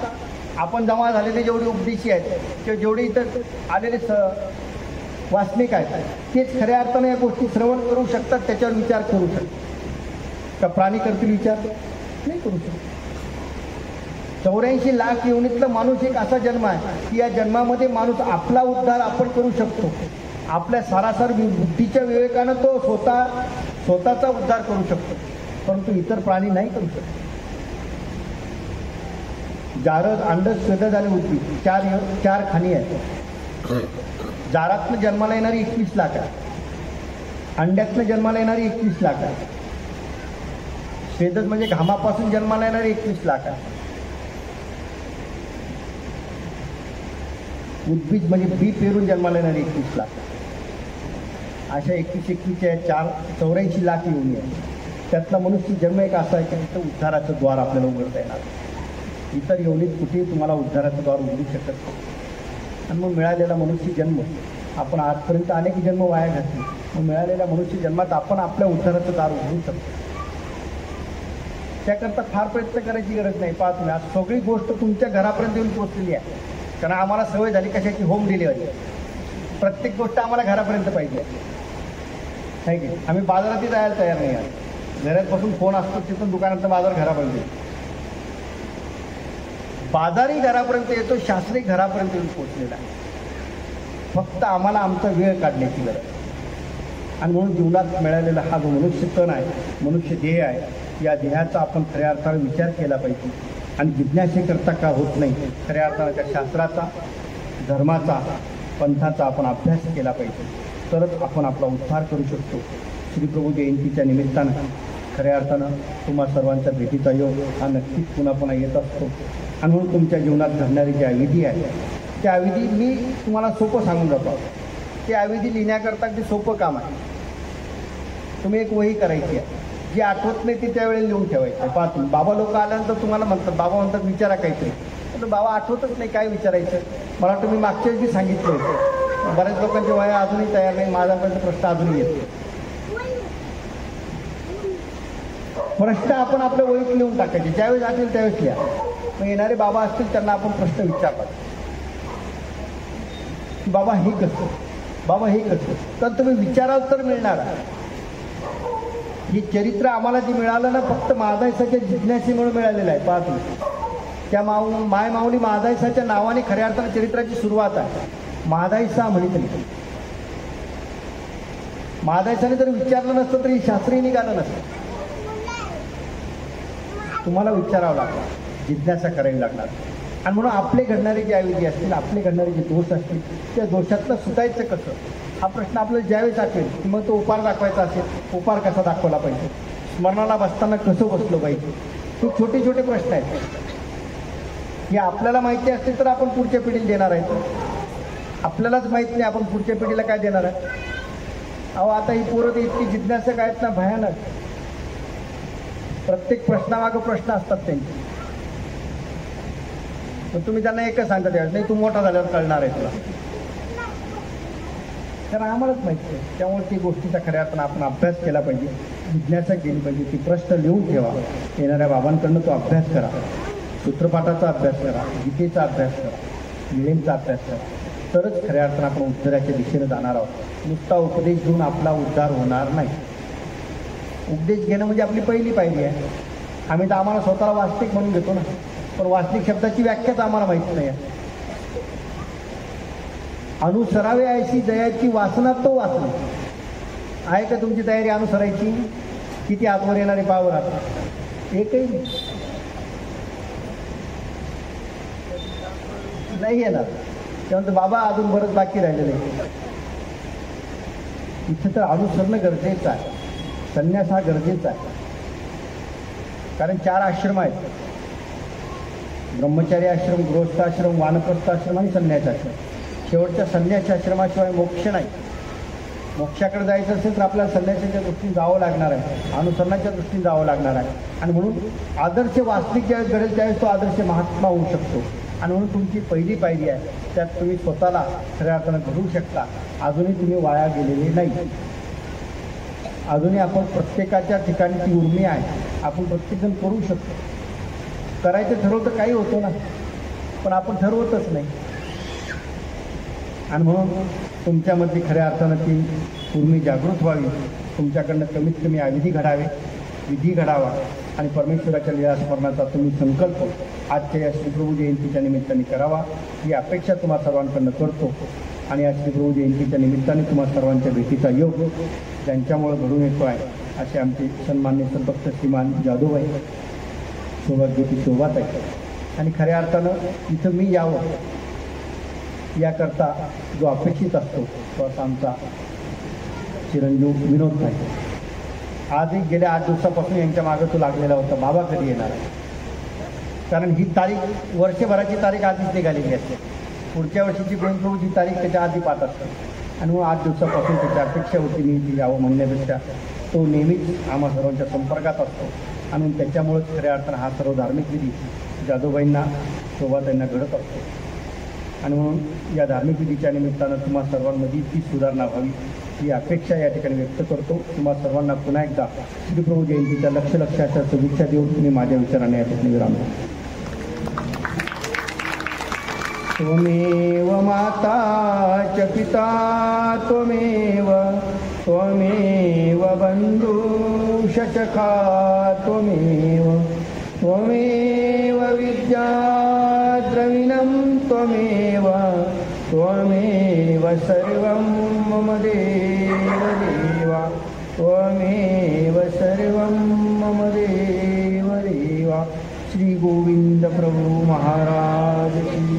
आपण जमा झालेले जेवढे उपदेशी आहेत किंवा जेवढे इथं आलेले वासनिक आहेत तेच खऱ्या अर्थानं या गोष्टी श्रवण करू शकतात, त्याच्यावर विचार करू शकतात. का प्राणी करतील विचार नाही करू शकत. 84 लाख योनीतलं माणूस एक असा जन्म आहे की या जन्मामध्ये माणूस आपला उद्धार आपण करू शकतो. आपल्या सारासार बुद्धीच्या विवेकानं तो स्वतःचा उद्धार करू शकतो, परंतु इतर प्राणी नाही करू शकत. जारद, अंडज, स्वेदज आणि उद्भिद चार खाणी आहेत. जारातनं जन्माला येणारी 21 लाख आहे. अंड्यातनं जन्माला येणारी 21 लाख आहे. स्वेदज म्हणजे घामापासून जन्माला येणारी 21 लाख आहे. उद्भिद म्हणजे बी पेरून जन्माला येणारी 21 लाख. अशा 21 84 लाख योनी आहे. त्यातला मनुष्य जन्म एक असा आहे की तिथं उद्धाराचं द्वार आपल्याला उघडता येणार. इतर योनीत कुठेही तुम्हाला उद्धाराचं द्वार उघडू शकत नाही. आणि मग मिळालेला मनुष्य जन्म आपण आजपर्यंत अनेक जन्म वाया घातले. मग मिळालेल्या मनुष्य जन्मात आपण आपल्या उद्धाराचं दार उघडू शकतो. त्याकरता फार प्रयत्न करायची गरज नाही. पाहा तुम्ही आज सगळी गोष्ट तुमच्या घरापर्यंत येऊन पोहोचलेली आहे. कारण आम्हाला सवय झाली कशाची, होम डिलिव्हरी. प्रत्येक गोष्ट आम्हाला घरापर्यंत पाहिजे आहे की आम्ही बाजारातही जायला तयार नाही आहे. घरात बसून फोन असतो तिथून दुकानातला बाजार घरापर्यंत येतो. बाजारही घरापर्यंत येतो, शास्त्रही घरापर्यंत येऊन पोहोचलेला आहे. फक्त आम्हाला आमचा वेळ काढण्याची गरज. आणि म्हणून जीवनात मिळालेला हा जो मनुष्य तन आहे, मनुष्य देह आहे, या देहाचा आपण खऱ्या अर्थाने विचार केला पाहिजे. आणि जिज्ञासेकरता का होत नाही, खऱ्या अर्थानं त्या शास्त्राचा, धर्माचा, पंथाचा आपण अभ्यास केला पाहिजे. तरच आपण आपला उद्धार करू शकतो. श्रीप्रभू जयंतीच्या निमित्तानं खऱ्या अर्थानं तुम्हा सर्वांच्या भेटीचा योग हा नक्कीच पुन्हा पुन्हा येत असतो. आणि म्हणून तुमच्या जीवनात घडणारी जी अविधी आहे त्या अविधी मी तुम्हाला सोपं सांगून जातो. ते अविधी लिहिण्याकरता अगदी सोपं काम आहे. तुम्ही एक वही करायची आहे, जी आठवत नाही ती त्यावेळेला लिहून ठेवायचं. पाहतो बाबा लोक आल्यानंतर तुम्हाला म्हणतात, बाबा म्हणतात विचारा काहीतरी. तर बाबा आठवतच नाही काय विचारायचं. मला तुम्ही मागच्या वेळी सांगितलं होतं. बऱ्याच लोकांची वया अजूनही तयार नाही. माझ्यापर्यंत प्रश्न अजूनही येतो. प्रश्न आपण आपल्या वहीत लिहून टाकायचे. ज्यावेळेस असेल त्यावेळेस लिहा. मग येणारे बाबा असतील त्यांना आपण प्रश्न विचारतात की बाबा हे कसं, बाबा हे कसं. तर तुम्ही विचाराल तर मिळणार. हे चरित्र आम्हाला जे मिळालं ना फक्त महादायसाच्या जिज्ञासेमुळे मिळालेलं आहे. पाहा तुम्ही त्या माय माऊली महादायसाच्या नावाने खऱ्या अर्थानं चरित्राची सुरुवात आहे. महादायसा म्हणितली. महादायसाने जर विचारलं नसतं तरी शास्त्रही निघालं नसतं. तुम्हाला विचारावं लागणार, जिज्ञासा करावी लागणार. आणि म्हणून आपले घडणारे जे अविधी असतील, आपले घडणारे जे दोष असतील, त्या दोषातनं सुटायचं कसं हा प्रश्न आपल्याला ज्यावेळेस आठवेल की मग तो उपार दाखवायचा असेल, उपार कसा दाखवला पाहिजे, स्मरणाला बसताना कसं बसलं पाहिजे, हे छोटे छोटे प्रश्न आहेत. हे आपल्याला माहिती असतील तर आपण पुढच्या पिढीला देणार आहे. आपल्यालाच माहीत नाही आपण पुढच्या पिढीला काय देणार आहे. अहो आता ही पोरं इतकी जिज्ञासक आहेत ना, भयानक. प्रत्येक प्रश्नामागं प्रश्न असतात त्यांचे. पण तुम्ही त्यांना एकच सांगता त्यावेळेस, नाही तू मोठा झाल्यावर कळणार आहे तुला. कारण आम्हालाच माहिती आहे. त्यामुळे ती गोष्टीचा खऱ्या अर्थानं आपण अभ्यास केला पाहिजे, जिज्ञासा केली पाहिजे. ती प्रश्न लिहून ठेवा. येणाऱ्या बाबांकडनं तो अभ्यास करा. सूत्रपाठाचा अभ्यास करा, गीतेचा अभ्यास करा, लीळेंचा अभ्यास करा. तरच खऱ्या अर्थानं आपण उद्धाराच्या दिशेने जाणार आहोत. नुसता उपदेश घेऊन आपला उद्धार होणार नाही. उपदेश घेणं म्हणजे आपली पहिली पायरी आहे. आम्ही तर आम्हाला स्वतःला वास्तविक म्हणून घेतो ना, पण वास्तविक शब्दाची व्याख्याच आम्हाला माहिती नाही आहे. अनुसरावे ऐशी दयाची वासना तो वासना आहे का तुमची तयारी अनुसरायची? किती आतवर येणारे पावर आता एकही नाही येणार. त्यानंतर बाबा अजून बरंच बाकी राहिलेलं आहे. इथं तर अनुसरणं गरजेचं आहे. संन्यास हा गरजेचा आहे. कारण 4 आश्रम आहेत: ब्रह्मचारी आश्रम, गृहस्थाश्रम, वानप्रस्थाश्रम आणि संन्यासाश्रम. शेवटच्या संन्यासाश्रमाशिवाय मोक्ष नाही. मोक्षाकडे जायचं असेल तर आपल्याला संन्यासाच्या दृष्टीने जावं लागणार आहे, अनुसरणाच्या दृष्टीने जावं लागणार आहे. आणि म्हणून आदर्श वास्तविक ज्यावेळेस घडेल त्यावेळेस तो आदर्श महात्मा होऊ शकतो. आणि म्हणून तुमची पहिली पायरी आहे, त्यात तुम्ही स्वतःला खऱ्या अर्थानं घडवू शकता. अजूनही तुम्ही वाया गेलेले नाही. अजूनही आपण प्रत्येकाच्या ठिकाणी ती उर्मी आहे, आपण प्रत्येकजण करू शकतो. करायचं ठरवतं काही होतं ना, पण आपण ठरवतच नाही. आणि म्हणून तुमच्यामध्ये खऱ्या अर्थानं ती उर्मी जागृत व्हावी. तुमच्याकडनं कमीत कमी अविधी घडावे, विधी घडावा. आणि परमेश्वराच्या लीला स्मरणाचा तुम्ही संकल्प आजच्या या श्रीप्रभू जयंतीच्या निमित्ताने करावा, ही अपेक्षा तुम्हा सर्वांकडनं करतो. आणि या श्रीप्रभू जयंतीच्या निमित्ताने तुम्हा सर्वांच्या भेटीचा योग ज्यांच्यामुळं घडून येतो आहे असे आमचे सन्मान्य संतभक्त श्रीमान जाधवभाई सौभाग्यवती शोभात आहे. आणि खऱ्या अर्थानं इथं मी यावं याकरता जो अपेक्षित असतो तो असा आमचा चिरंजीव विनोद भाई. आजही गेल्या 8 दिवसापासून यांच्या मागं तो लागलेला होता, बाबा कधी येणार. कारण ही तारीख वर्षभराची तारीख आधीच निघालेली असते. पुढच्या वर्षीची गोविंदप्रभूची तारीख त्याच्या आधी पाहत असते. आणि मग 8 दिवसापासून त्याची अपेक्षा होती मी ती यावं म्हणण्यापेक्षा तो नेहमीच आम्हा सर्वांच्या संपर्कात असतो. आणि त्याच्यामुळेच खऱ्या अर्थानं हा सर्व धार्मिक विधी जाधवबाईंना शोभाताईंना घडत असतो. आणि म्हणून या धार्मिक विधीच्या निमित्तानं तुम्हा सर्वांमध्ये ती सुधारणा व्हावी ही अपेक्षा या ठिकाणी व्यक्त करतो. तुम्हा सर्वांना पुन्हा एकदा श्रीप्रभू जयंतीच्या लक्षाच्या शुभेच्छा देऊन मी माझ्या विचाराने या ठिकाणी विराम देतो. त्वमेव माता च पिता त्वमेव त्वमेव बन्धुश्च सखा त्वमेव त्वमेव विद्या द्रविणं त्वमेव त्वमेव सर्वं मम देव देवा त्वमेव सर्वं मम देव देवा. श्री गोविंद प्रभु महाराज की